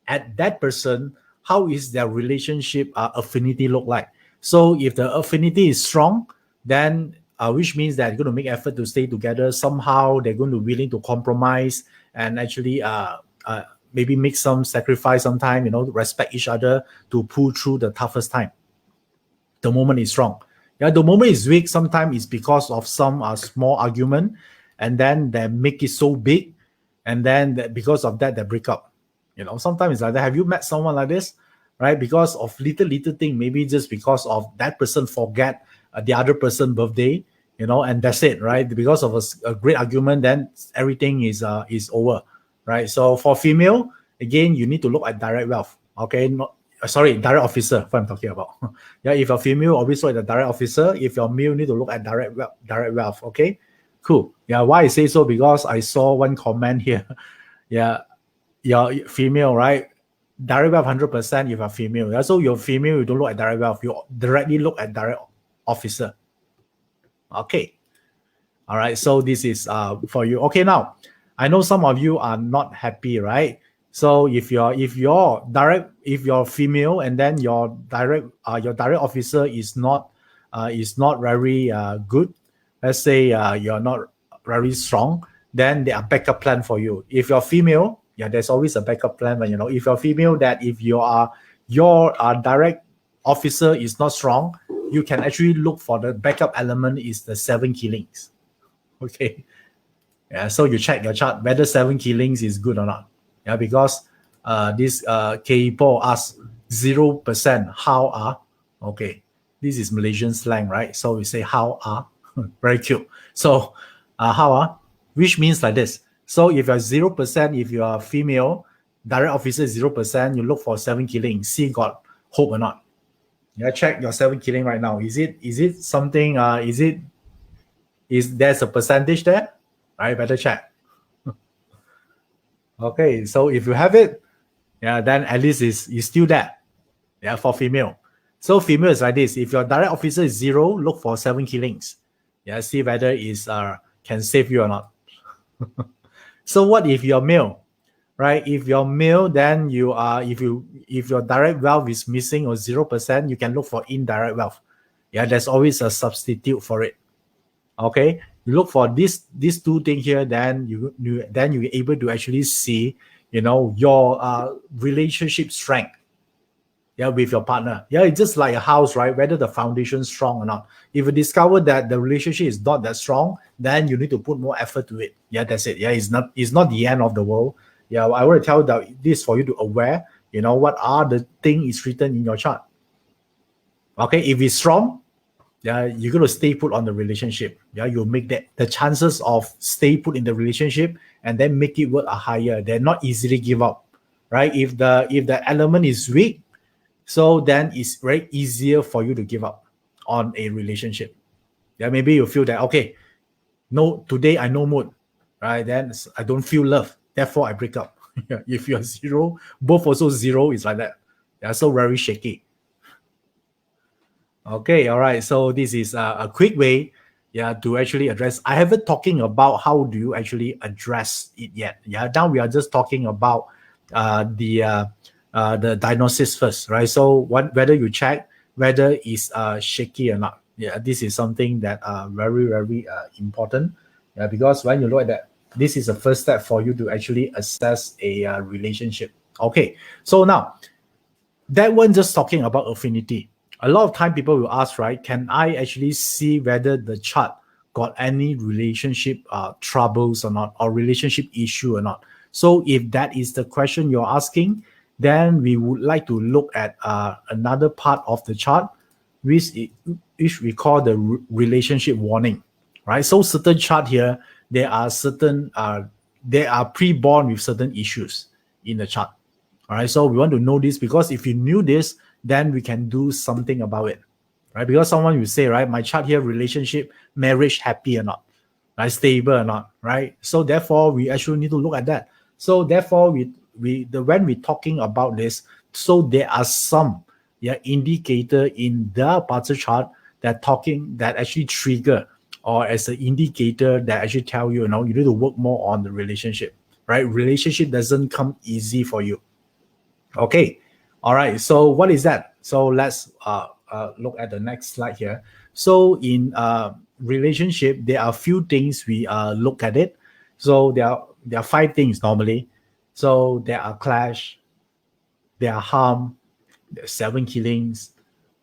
S1: at that person, how is their relationship affinity look like. So if the affinity is strong, then which means that they're going to make effort to stay together. Somehow they're going to be willing to compromise and actually maybe make some sacrifice sometime, respect each other to pull through the toughest time. The moment is strong. Yeah, the moment is weak, sometimes it's because of some small argument, and then they make it so big, and then because of that, they break up. Sometimes it's like that. Have you met someone like this? Right? Because of little thing, maybe just because of that person forget the other person's birthday, and that's it, right? Because of a great argument, then everything is over, right? So for female, again, you need to look at direct wealth. Okay, direct officer. What I'm talking about. Yeah, if you're female, always look at the direct officer. If you're male, you need to look at direct wealth. Okay, cool. Yeah, why I say so? Because I saw one comment here. Yeah, you're female, right? Direct wealth 100% if you're female. Yeah? So you're female, you don't look at direct wealth, you directly look at direct officer. Okay. All right. So this is for you. Okay, now I know some of you are not happy, right? So if you're female and then your direct officer is not very good, let's say you're not very strong, then there are backup plan for you. If you're female, yeah, there's always a backup plan. But if you're female, that if your direct officer is not strong, you can actually look for the backup element is the 7 killings. Okay. Yeah, so you check your chart whether 7 killings is good or not. Yeah, because this K-Paul asks 0%, how are? Okay, this is Malaysian slang, right? So we say how are. Very cute. So how are, which means like this. So if you're 0%, if you are female, direct officer is 0%, you look for 7 killings. See got hope or not. Yeah, check your 7 killing right now. Is it something? Is there's a percentage there? Right, better check. Okay, so if you have it, yeah, then at least is still there. Yeah, for female. So female is like this. If your direct officer is 0, look for 7 killings. Yeah, see whether is can save you or not. So what if you're male? Right? If you're male, then you are if your direct wealth is missing or 0%, you can look for indirect wealth. Yeah, there's always a substitute for it. Okay, you look for these two things here, then you're able to actually see your relationship strength. yeah, with your partner. Yeah, it's just like a house, right? Whether the foundation is strong or not. If you discover that the relationship is not that strong, then you need to put more effort to it. Yeah, that's it. Yeah, it's not the end of the world. Yeah, I want to tell that this for you to aware, what are the things is written in your chart. Okay, if it's strong, yeah, you're going to stay put on the relationship. Yeah, you'll make that the chances of stay put in the relationship and then make it work are higher. They're not easily give up, right? If the element is weak, so then it's very easier for you to give up on a relationship. Yeah, maybe you feel that, okay, no, today I no mood, right? Then I don't feel love, therefore I break up. Yeah, if you're zero, both also zero, is like that. Yeah, so very shaky. Okay, all right. So this is a quick way, yeah, to actually address. I haven't talking about how do you actually address it yet. Yeah, now we are just talking about the diagnosis first, right? So whether you check whether it's shaky or not. Yeah, this is something that very very important. Yeah, because when you look at that, this is the first step for you to actually assess a relationship. Okay, so now that one just talking about affinity. A lot of time people will ask, right, can I actually see whether the chart got any relationship troubles or not, or relationship issue or not? So if that is the question you're asking, then we would like to look at another part of the chart, which we call the relationship warning, right? So certain chart here, there are certain, they are pre-born with certain issues in the chart. All right, so we want to know this because if you knew this, then we can do something about it, right? Because someone will say, right, my chart here, relationship, marriage, happy or not, right, stable or not, right? So therefore, we actually need to look at that. So therefore, when we're talking about this, so there are some indicator in the BaZi chart that actually trigger or as an indicator that actually tell you, you need to work more on the relationship, right? Relationship doesn't come easy for you. Okay, all right. So what is that? So let's look at the next slide here. So in relationship, there are a few things we look at it. So there are 5 things normally. So there are clash, there are harm, there are 7 killings,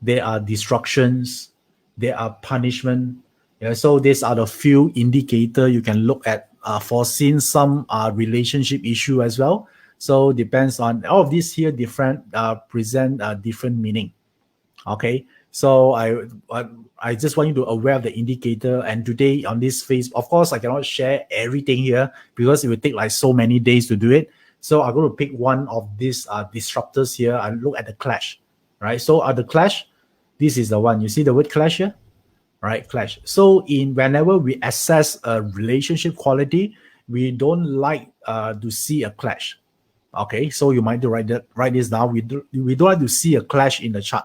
S1: there are destructions, there are punishment. Yeah, so these are the few indicator you can look at for seeing some relationship issue as well. So depends on all of these here different present different meaning. Okay, so I just want you to aware of the indicator. And today on this phase, of course, I cannot share everything here because it will take like so many days to do it. So I'm going to pick one of these disruptors here and look at the clash, right? So the clash, this is the one. You see the word clash here, right? Clash. So whenever we assess a relationship quality, we don't like to see a clash. Okay, so you might write this down. We don't like to see a clash in the chart.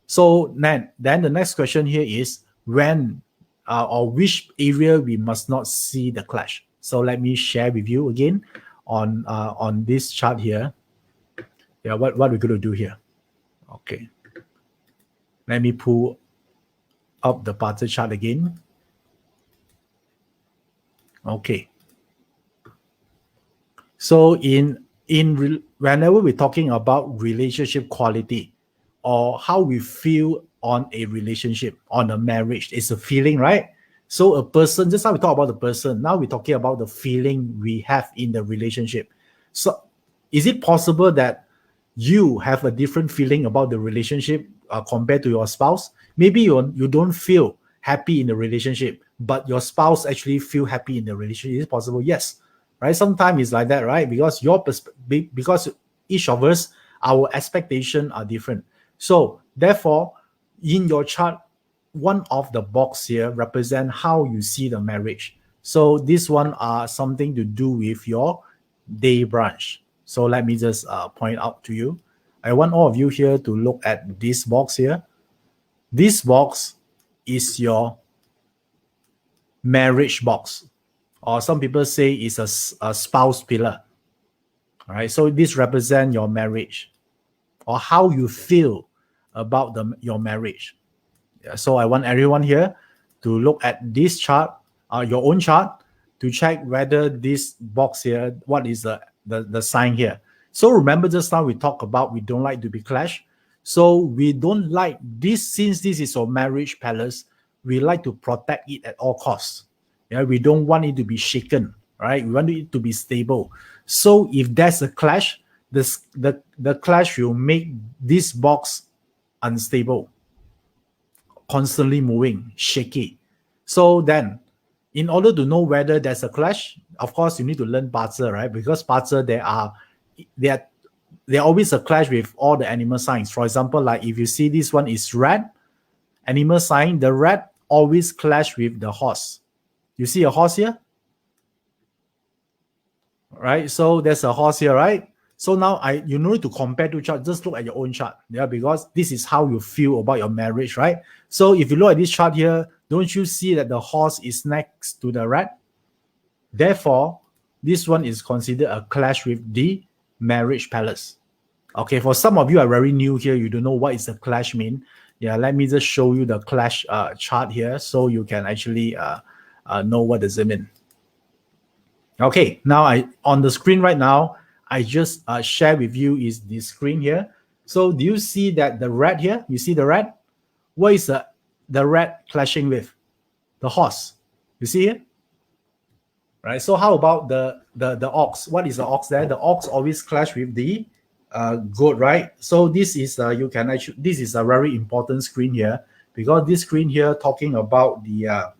S1: So then the next question here is when or which area we must not see the clash. So let me share with you again on this chart here. Yeah, what we're going to do here. Okay, let me pull up the BaZi chart again. Okay. So whenever we're talking about relationship quality or how we feel on a relationship, on a marriage, it's a feeling, right? So a person, just how we talk about the person, now we're talking about the feeling we have in the relationship. So is it possible that you have a different feeling about the relationship compared to your spouse? Maybe you don't feel happy in the relationship, but your spouse actually feel happy in the relationship. Is it possible? Yes. Right? Sometimes it's like that, right? Because because each of us, our expectations are different. So therefore, in your chart, one of the box here represent how you see the marriage. So this one are something to do with your day branch. So let me just point out to you. I want all of you here to look at this box here. This box is your marriage box, or some people say it's a spouse pillar. All right, so this represents your marriage or how you feel about your marriage. Yeah, so I want everyone here to look at this chart, your own chart, to check whether this box here, what is the sign here. So remember just now we talked about we don't like to be clash. So we don't like this, since this is our marriage palace, we like to protect it at all costs. Yeah, we don't want it to be shaken, right? We want it to be stable. So if there's a clash, the clash will make this box unstable, constantly moving, shaky. So then, in order to know whether there's a clash, of course, you need to learn BaZi, right? Because BaZi, there always a clash with all the animal signs. For example, like if you see this one is rat, animal sign, the rat always clash with the horse. You see a horse here? Right? So there's a horse here, right? So now you no need to compare two charts, just look at your own chart. Yeah, because this is how you feel about your marriage, right? So if you look at this chart here, don't you see that the horse is next to the rat? Therefore, this one is considered a clash with the marriage palace. Okay, for some of you are very new here, you don't know what is the clash mean. Yeah, let me just show you the clash chart here so you can actually know what does it mean. Okay, now on the screen right now, I just share with you is the screen here. So do you see that the rat here? You see the rat? What is the rat clashing with? The horse. You see here? Right. So how about the ox? What is the ox there? The ox always clash with the goat, right? So this is this is a very important screen here, because this screen here talking about the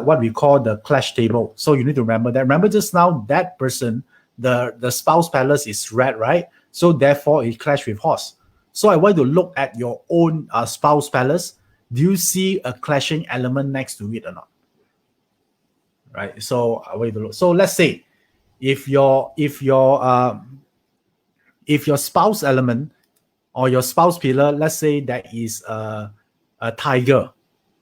S1: what we call the clash table. So you need to remember that. Remember just now that person, the spouse palace is rat, right? So therefore it clash with horse. So I want to look at your own spouse palace. Do you see a clashing element next to it or not? Right. So I want to look. So let's say if your spouse element or your spouse pillar, let's say that is a tiger,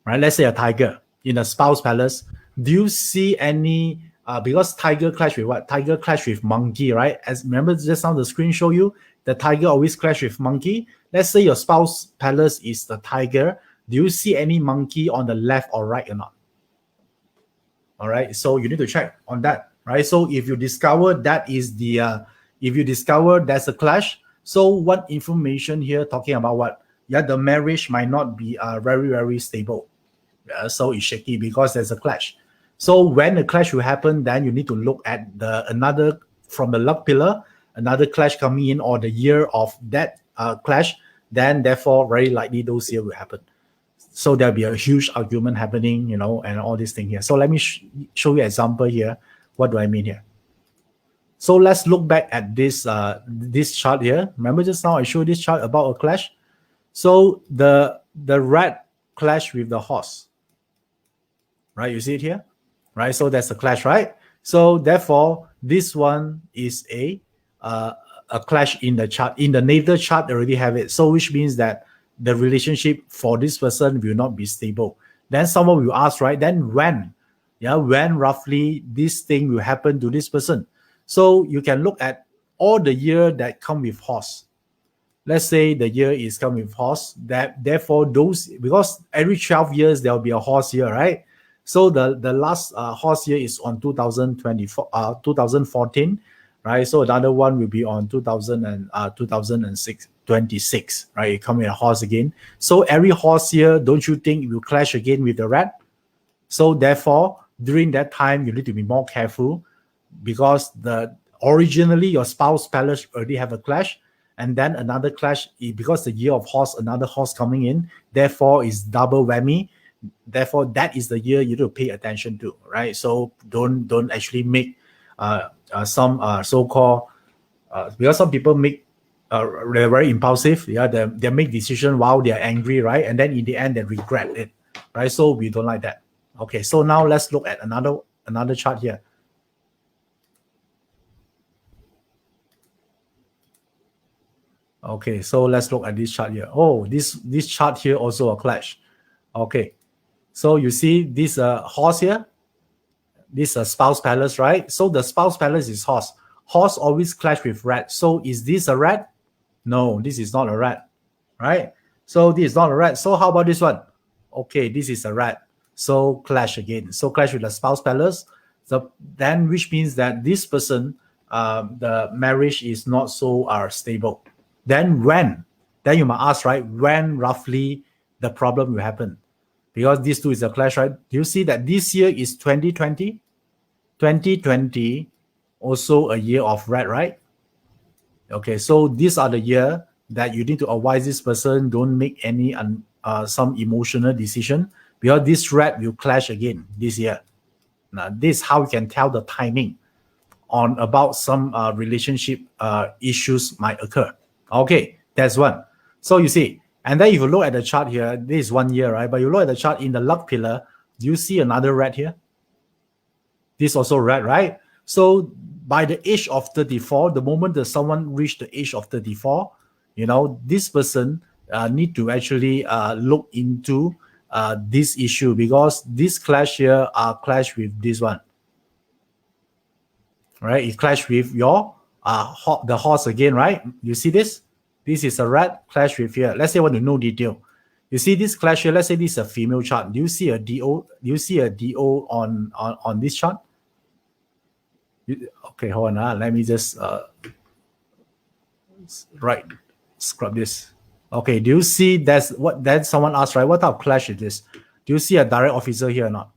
S1: right? Let's say a tiger in a spouse palace. Do you see any? Because tiger clash with what? Tiger clash with monkey, right? As remember just now the screen show you, the tiger always clash with monkey. Let's say your spouse palace is the tiger. Do you see any monkey on the left or right or not? All right, so you need to check on that, right? So if you discover that is if you discover there's a clash, so what information here talking about what? Yeah, the marriage might not be very, very stable. So it's shaky because there's a clash. So when the clash will happen, then you need to look at another from the luck pillar, another clash coming in or the year of that clash, then therefore very likely those year will happen. So there'll be a huge argument happening, and all this thing here. So let me show you an example here. What do I mean here? So let's look back at this chart here. Remember just now I showed this chart about a clash. So the rat clash with the horse, right? You see it here, right? So that's a clash, right? So therefore, this one is a clash in the chart. In the natal chart, already have it. So which means that the relationship for this person will not be stable. Then someone will ask, right? Then when? Yeah, when roughly this thing will happen to this person? So you can look at all the year that come with horse. Let's say the year is come with horse. That therefore those, because every 12 years there will be a horse year, right? So the last horse year is on 2014, right? So another one will be on 2006. 26, right? It comes with a horse again. So every horse here, don't you think it will clash again with the rat? So therefore, during that time, you need to be more careful, because originally your spouse palace already have a clash, and then another clash because the year of horse, another horse coming in. Therefore, is double whammy. Therefore, that is the year you need to pay attention to, right? So don't actually make some so-called because some people make. They're very impulsive. Yeah, they make decision while they're angry, right? And then in the end, they regret it, right? So we don't like that. Okay, so now let's look at another chart here. Okay, so let's look at this chart here. Oh, this chart here also a clash. Okay, so you see this horse here. This spouse palace, right? So the spouse palace is horse. Horse always clash with rat. So is this a rat? No, this is not a rat, right? So this is not a rat. So how about this one? Okay, this is a rat. So clash again. So clash with the spouse palace. So then, which means that this person, the marriage is not so stable. Then when then you might ask, right, when roughly the problem will happen? Because these two is a clash, right? Do you see that this year is 2020? 2020, also a year of rat, right? Okay, so these are the year that you need to advise this person don't make any some emotional decision, because this rat will clash again this year. Now, this is how you can tell the timing on about some relationship issues might occur. Okay, that's one. So you see, and then if you look at the chart here, this is 1 year, right? But you look at the chart in the luck pillar, do you see another rat here? This also rat, right? So by the age of 34, the moment that someone reached the age of 34, this person need to actually look into this issue, because this clash here are clash with this one, right? It clash with your the horse again, right? You see this? This is a rat clash with here. Let's say I want to know detail. You see this clash here? Let's say this is a female chart. Do you see a DO? Do you see a DO on this chart? Okay, hold on. Let me just scrub this. Okay, do you see that's someone asked, right? What type of clash is this? Do you see a direct officer here or not?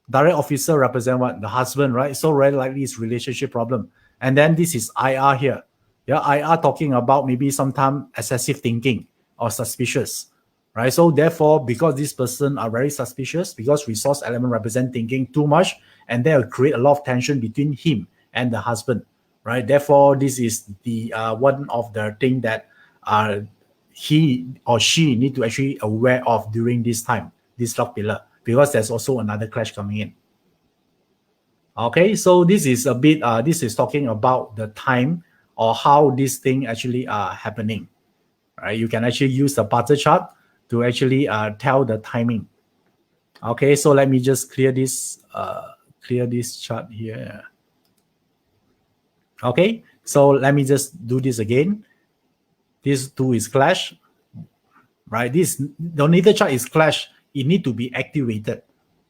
S1: Direct officer represent what? The husband, right? So very likely it's relationship problem. And then this is IR here. Yeah, IR talking about maybe sometime excessive thinking or suspicious, right? So therefore, because this person are very suspicious, because resource element represent thinking too much, and they will create a lot of tension between him and the husband, right? Therefore, this is the one of the thing that he or she need to actually aware of during this time, this love pillar, because there's also another clash coming in. Okay, so this is a bit, this is talking about the time or how this thing actually are happening, right? You can actually use the BaZi chart to actually tell the timing. Okay, so let me just clear this chart here. Okay, so let me just do this again. This two is clash, right? The natal chart is clash. It need to be activated,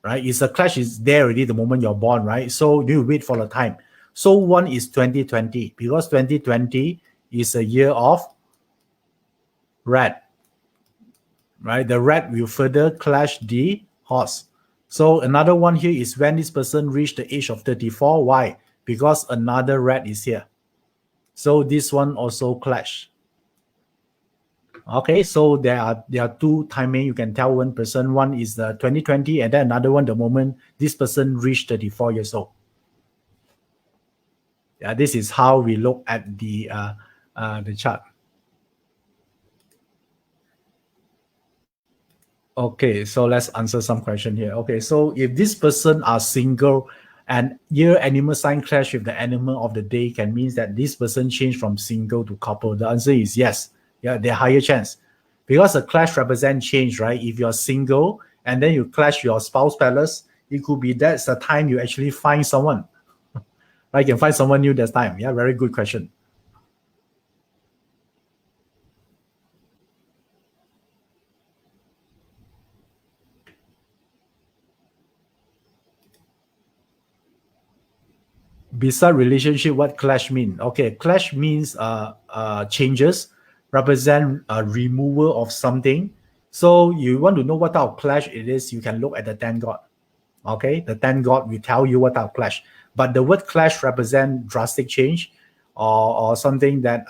S1: right? It's a clash is there already the moment you're born, right? So you wait for the time. So one is 2020, because 2020 is a year of rat, right? The rat will further clash the horse. So another one here is when this person reached the age of 34. Why? Because another rat is here. So this one also clash. Okay, so there are two timing you can tell one person. One is the 2020, and then another one the moment this person reached 34 years old. Yeah, this is how we look at the chart. Okay, so let's answer some question here. Okay, so if this person are single and year animal sign clash with the animal of the day, can means that this person changed from single to couple. The answer is yes. Yeah, they're higher chance, because a clash represents change, right? If you're single and then you clash your spouse palace, it could be that's the time you actually find someone. Right? You can find someone new this time. Yeah, very good question. Beside relationship, what clash mean? Okay, clash means changes, represent a removal of something. So you want to know what type of clash it is, you can look at the 10 god. Okay, the 10 god will tell you what type of clash. But the word clash represent drastic change, or something that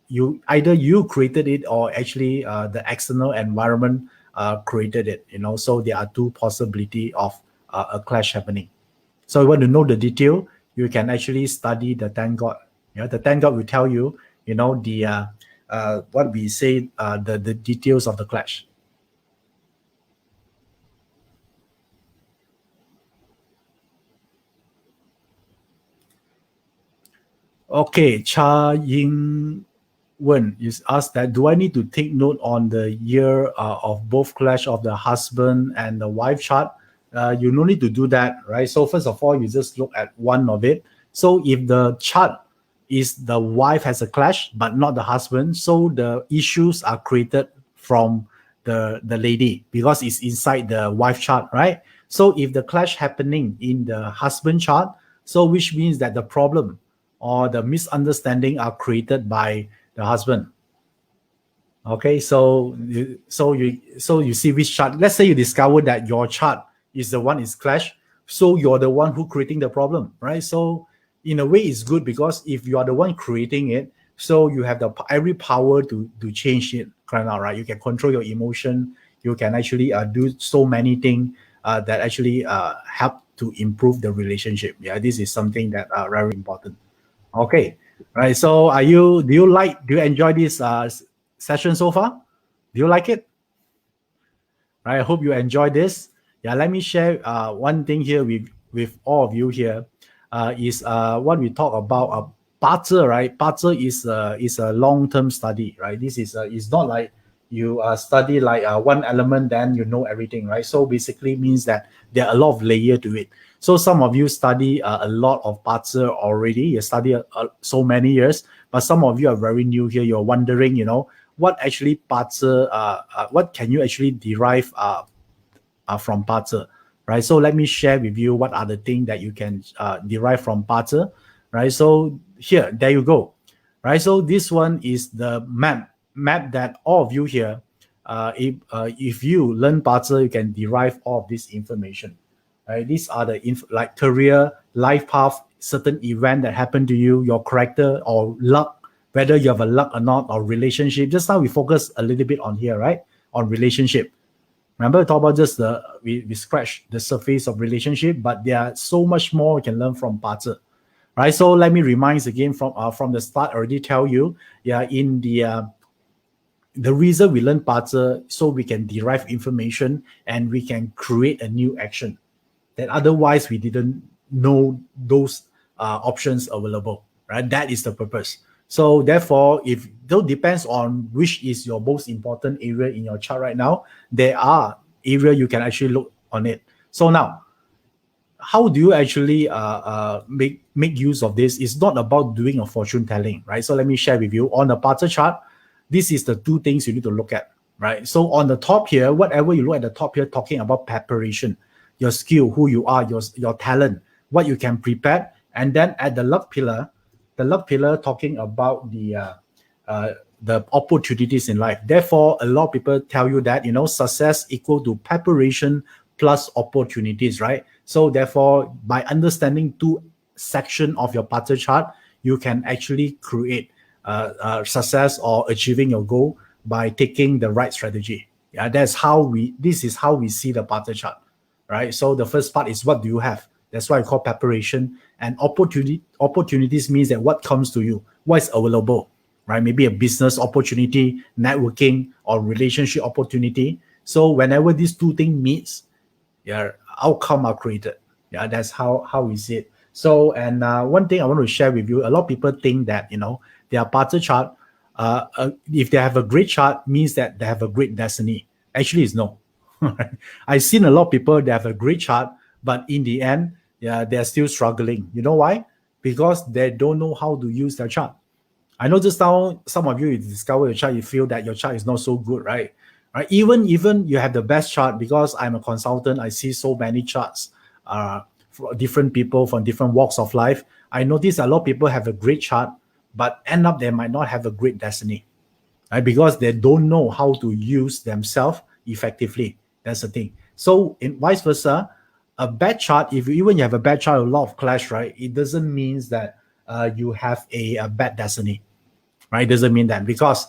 S1: you created it, or actually the external environment created it. So there are two possibility of a clash happening. So you want to know the detail, you can actually study the 10 god. The 10 god will tell you, the what we say, the details of the clash. Okay, Cha Ying Wen is asked that, do I need to take note on the year of both clash of the husband and the wife chart? You no need to do that, right? So first of all, you just look at one of it. So if the chart is the wife has a clash, but not the husband, so the issues are created from the lady, because it's inside the wife chart, right? So if the clash happening in the husband chart, so which means that the problem or the misunderstanding are created by the husband. Okay, so you see which chart. Let's say you discover that your chart is the one is clash, so you're the one who creating the problem, right? So in a way, it's good because if you are the one creating it, so you have the every power to change it, right? You can control your emotion. You can actually do so many things that actually help to improve the relationship. Yeah, this is something that are very important. Okay, right. So do you enjoy this session so far? Do you like it? Right. I hope you enjoy this. Yeah, let me share one thing here with all of you here. Is what we talk about BaZi, right? BaZi is a long-term study, right? This is not like you study like one element, then you know everything, right? So basically means that there are a lot of layer to it. So some of you study a lot of BaZi already. You study so many years, but some of you are very new here. You're wondering, what actually BaZi, what can you actually derive from BaZi, right? So let me share with you what are the things that you can derive from BaZi, right? So here, there you go, right? So this one is the map that all of you here, if you learn BaZi, you can derive all of this information, right? These are the like career, life path, certain event that happened to you, your character or luck, whether you have a luck or not, or relationship. Just now we focus a little bit on here, right? On relationship. Remember, we talk about just we scratch the surface of relationship, but there are so much more we can learn from BaZi, right? So let me remind again from the start. I already tell you, yeah, in the reason we learn BaZi so we can derive information and we can create a new action that otherwise we didn't know those options available, right? That is the purpose. So therefore, if though depends on which is your most important area in your chart right now, there are area you can actually look on it. So now, how do you actually make use of this? It's not about doing a fortune telling, right? So let me share with you on the BaZi chart. This is the two things you need to look at, right? So on the top here, whatever you look at the top here, talking about preparation, your skill, who you are, your talent, what you can prepare, and then at the luck pillar, talking about the opportunities in life. Therefore, a lot of people tell you that success equal to preparation plus opportunities, right? So therefore, by understanding two section of your BaZi chart, you can actually create success or achieving your goal by taking the right strategy. Yeah, this is how we see the BaZi chart, right? So the first part is what do you have? That's why I call preparation. And opportunities means that what comes to you, what is available, right? Maybe a business opportunity, networking, or relationship opportunity. So whenever these two things meets, yeah, outcome are created. Yeah, that's how we see it. So, and one thing I want to share with you, a lot of people think that their BaZi chart, if they have a great chart, means that they have a great destiny. Actually, it's no. I've seen a lot of people that have a great chart, but in the end, yeah, they're still struggling. You know why? Because they don't know how to use their chart. I know just now some of you discover your chart, you feel that your chart is not so good, right? Right. Even you have the best chart, because I'm a consultant, I see so many charts for different people from different walks of life. I notice a lot of people have a great chart, but end up they might not have a great destiny, right? Because they don't know how to use themselves effectively. That's the thing. So in vice versa, a bad chart, if you even you have a bad chart, a lot of clash, right? It doesn't mean that you have a bad destiny, right? It doesn't mean that, because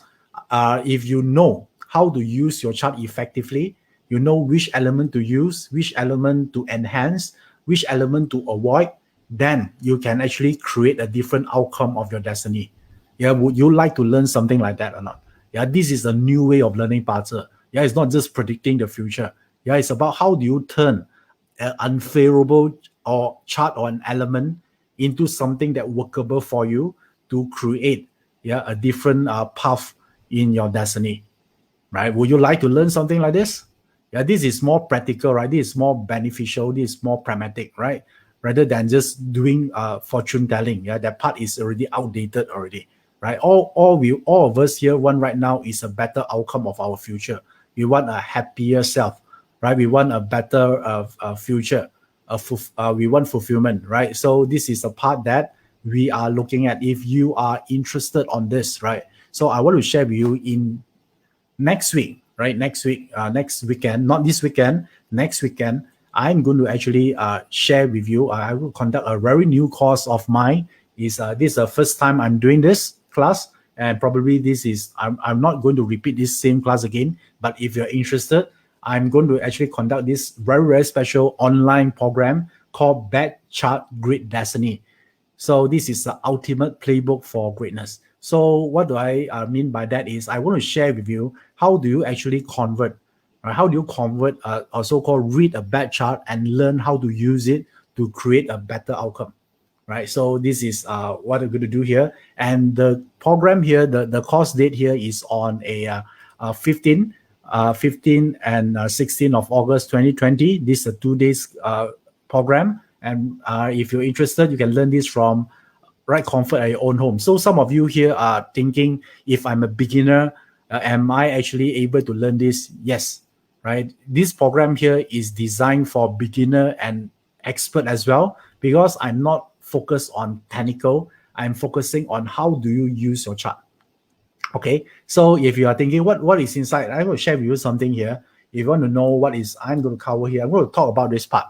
S1: if you know how to use your chart effectively, you know which element to use, which element to enhance, which element to avoid, then you can actually create a different outcome of your destiny. Yeah, would you like to learn something like that or not? Yeah, this is a new way of learning BaZi. Yeah, it's not just predicting the future. Yeah, it's about how do you turn an unfavorable or chart or an element into something that workable for you to create a different path in your destiny, right? Would you like to learn something like this? Yeah, this is more practical, right? This is more beneficial. This is more pragmatic, right? Rather than just doing fortune telling. Yeah, that part is already outdated already, right? All of us here want right now is a better outcome of our future. We want a happier self, right? We want a better future. We want fulfillment, right? So this is a part that we are looking at. If you are interested on this, right? So I want to share with you in next week, right? Next week, next weekend, not this weekend, next weekend, I'm going to actually share with you. I will conduct a very new course of mine. This is the first time I'm doing this class, and probably this is I'm not going to repeat this same class again. But if you're interested, I'm going to actually conduct this very special online program called BaZi Chart Great Destiny. So this is the ultimate playbook for greatness. So what do I mean by that is I want to share with you how do you actually convert, right? How do you convert a so-called read a bad chart and learn how to use it to create a better outcome, right? So this is what I'm going to do here. And the program here, the course date here is on a 15 and 16 of August 2020. This is a 2 days program. And if you're interested, you can learn this from right comfort at your own home. So some of you here are thinking, if I'm a beginner, am I actually able to learn this? Yes, right? This program here is designed for beginner and expert as well, because I'm not focused on technical. I'm focusing on how do you use your chart. Okay, so if you are thinking what is inside, I will share with you something here. If you want to know what is I'm going to cover here, I'm going to talk about this part.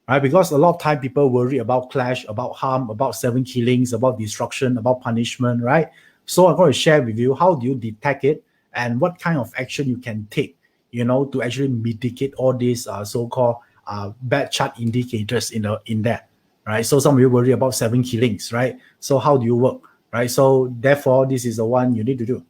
S1: Right? Because a lot of time people worry about clash, about harm, about 7 killings, about destruction, about punishment, right? So I'm going to share with you how do you detect it and what kind of action you can take, to actually mitigate all these so-called bad chart indicators in there, right? So some of you worry about 7 killings, right? So how do you work, right? So therefore, this is the one you need to do.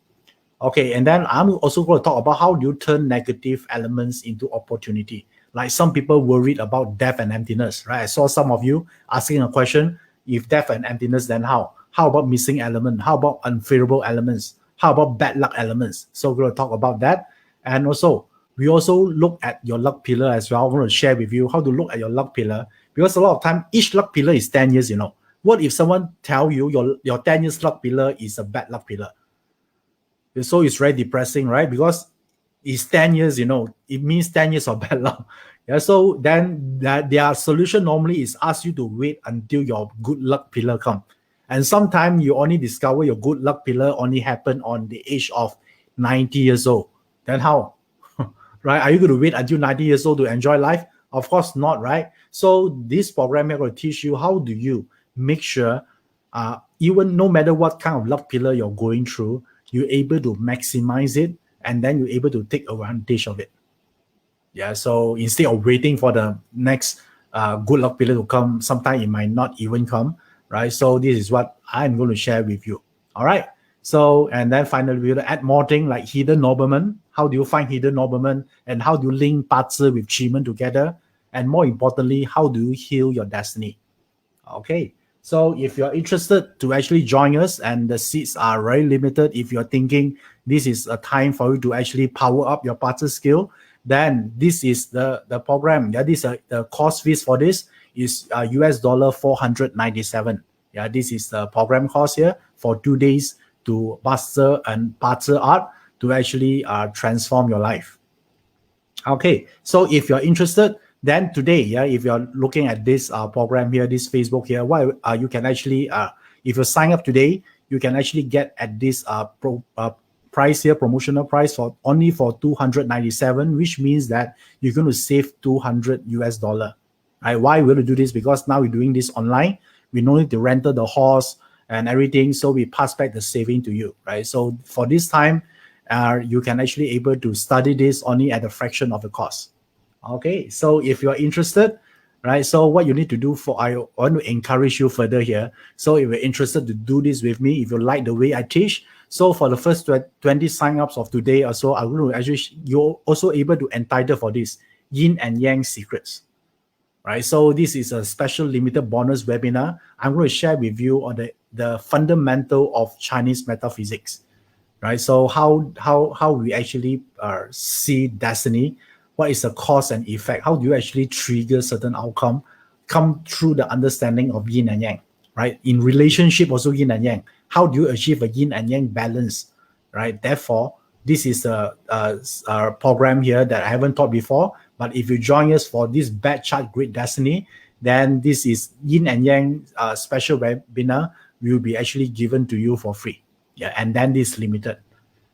S1: Okay, and then I'm also going to talk about how do you turn negative elements into opportunity. Like some people worried about death and emptiness, right? I saw some of you asking a question, if death and emptiness, then how? How about missing element? How about unfavorable elements? How about bad luck elements? So we're going to talk about that. And also, we also look at your luck pillar as well. I'm going to share with you how to look at your luck pillar, because a lot of time, each luck pillar is 10 years, What if someone tell you your 10 years luck pillar is a bad luck pillar? So it's very depressing, right? Because it's 10 years, it means 10 years of bad luck. Yeah, so then their solution normally is ask you to wait until your good luck pillar come. And sometimes you only discover your good luck pillar only happen on the age of 90 years old. Then how? Right? Are you going to wait until 90 years old to enjoy life? Of course not, right? So this program is going to teach you how do you make sure, even no matter what kind of luck pillar you're going through, you're able to maximize it, and then you're able to take advantage of it. Yeah, so instead of waiting for the next good luck pillar to come, sometimes it might not even come, right? So this is what I'm going to share with you. All right. So, and then finally, we're going to add more things like hidden noblemen. How do you find hidden noblemen? And how do you link BaZi with Chimen together? And more importantly, how do you heal your destiny? Okay. So if you're interested to actually join us, and the seats are very limited, if you're thinking this is a time for you to actually power up your BaZi skill, then this is the program. Yeah, the cost fees for this is US dollar 497. Yeah, this is the program cost here for 2 days to master and BaZi art to actually transform your life. Okay, so if you're interested, then today, if you're looking at this program here, this Facebook here, you can actually, if you sign up today, you can actually get at this price here, promotional price for only for 297, which means that you're going to save 200 US dollar. Right? Why we're going to do this? Because now we're doing this online. We don't need to rent the horse and everything, so we pass back the saving to you, right? So for this time, you can actually able to study this only at a fraction of the cost. Okay, so if you're interested, right, so what you need to do I want to encourage you further here. So if you're interested to do this with me, if you like the way I teach, so for the first 20 sign-ups of today or so, I'm going to actually, you're also able to entitle for this Yin and Yang Secrets. Right, so this is a special limited bonus webinar. I'm going to share with you on the fundamental of Chinese metaphysics. Right, so how we actually see destiny, what is the cause and effect, how do you actually trigger certain outcome, come through the understanding of yin and yang, right? In relationship also yin and yang, how do you achieve a yin and yang balance, right? Therefore, this is a program here that I haven't taught before, but if you join us for this BaZi Chart Great Destiny, then this is yin and yang special webinar will be actually given to you for free. Yeah, and then this limited.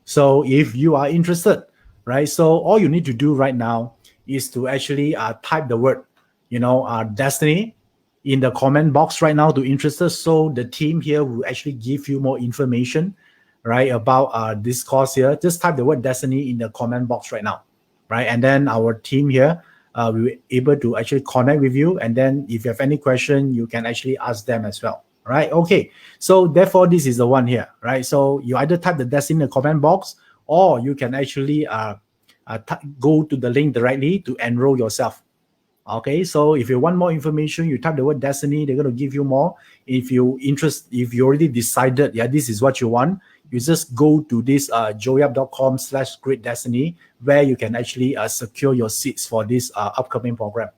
S1: So if you are interested, right? So all you need to do right now is to actually type the word, destiny in the comment box right now to interested. So the team here will actually give you more information, right, about this course here. Just type the word destiny in the comment box right now, right? And then our team here will be able to actually connect with you. And then if you have any question, you can actually ask them as well. Right. Okay. So therefore, this is the one here, right? So you either type the destiny in the comment box, or you can actually go to the link directly to enroll yourself. Okay, so if you want more information, you type the word destiny, they're going to give you more. If you already decided, yeah, this is what you want, you just go to this joyup.com/great destiny, where you can actually secure your seats for this upcoming program.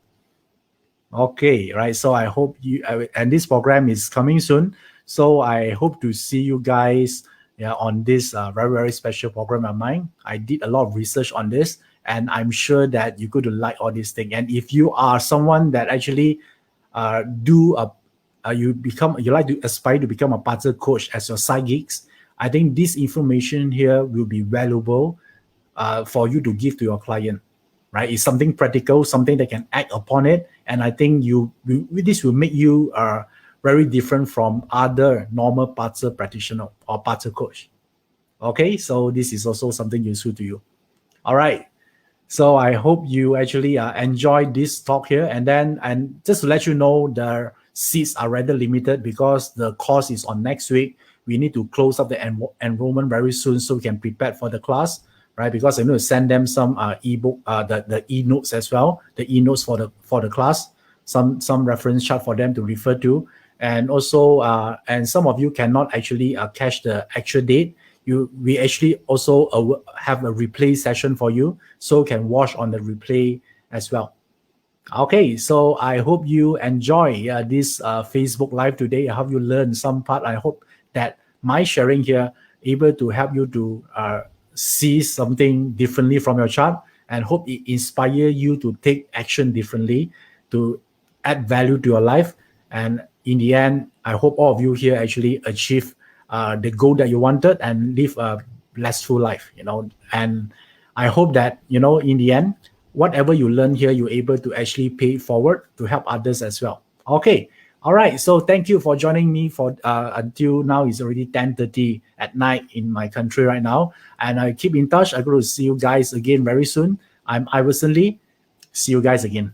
S1: Okay, right. So I hope you, and this program is coming soon. So I hope to see you guys, yeah, on this very, very special program of mine. I did a lot of research on this, and I'm sure that you're going to like all these things. And if you are someone that actually you like to aspire to become a puzzle coach as your side gigs, I think this information here will be valuable for you to give to your client. Right, it's something practical, something that can act upon it, and I think this will make you very different from other normal puzzle practitioner or puzzle coach. Okay, so this is also something useful to you. All right, so I hope you actually enjoy this talk here, and just to let you know, the seats are rather limited because the course is on next week. We need to close up the enrollment very soon so we can prepare for the class. Right, because I'm going to send them some ebook, the e-notes as well, the e-notes for the class, some reference chart for them to refer to, and also and some of you cannot actually catch the actual date. We actually also have a replay session for you, so you can watch on the replay as well. Okay, so I hope you enjoy this Facebook Live today. I hope you learn some part. I hope that my sharing here able to help you to see something differently from your chart, and hope it inspire you to take action differently to add value to your life. And in the end, I hope all of you here actually achieve the goal that you wanted and live a blissful life, and I hope that, in the end, whatever you learn here, you're able to actually pay it forward to help others as well. Okay. All right. So thank you for joining me for until now. It's already 10:30 at night in my country right now. And I keep in touch. I'm going to see you guys again very soon. I'm Iverson Lee. See you guys again.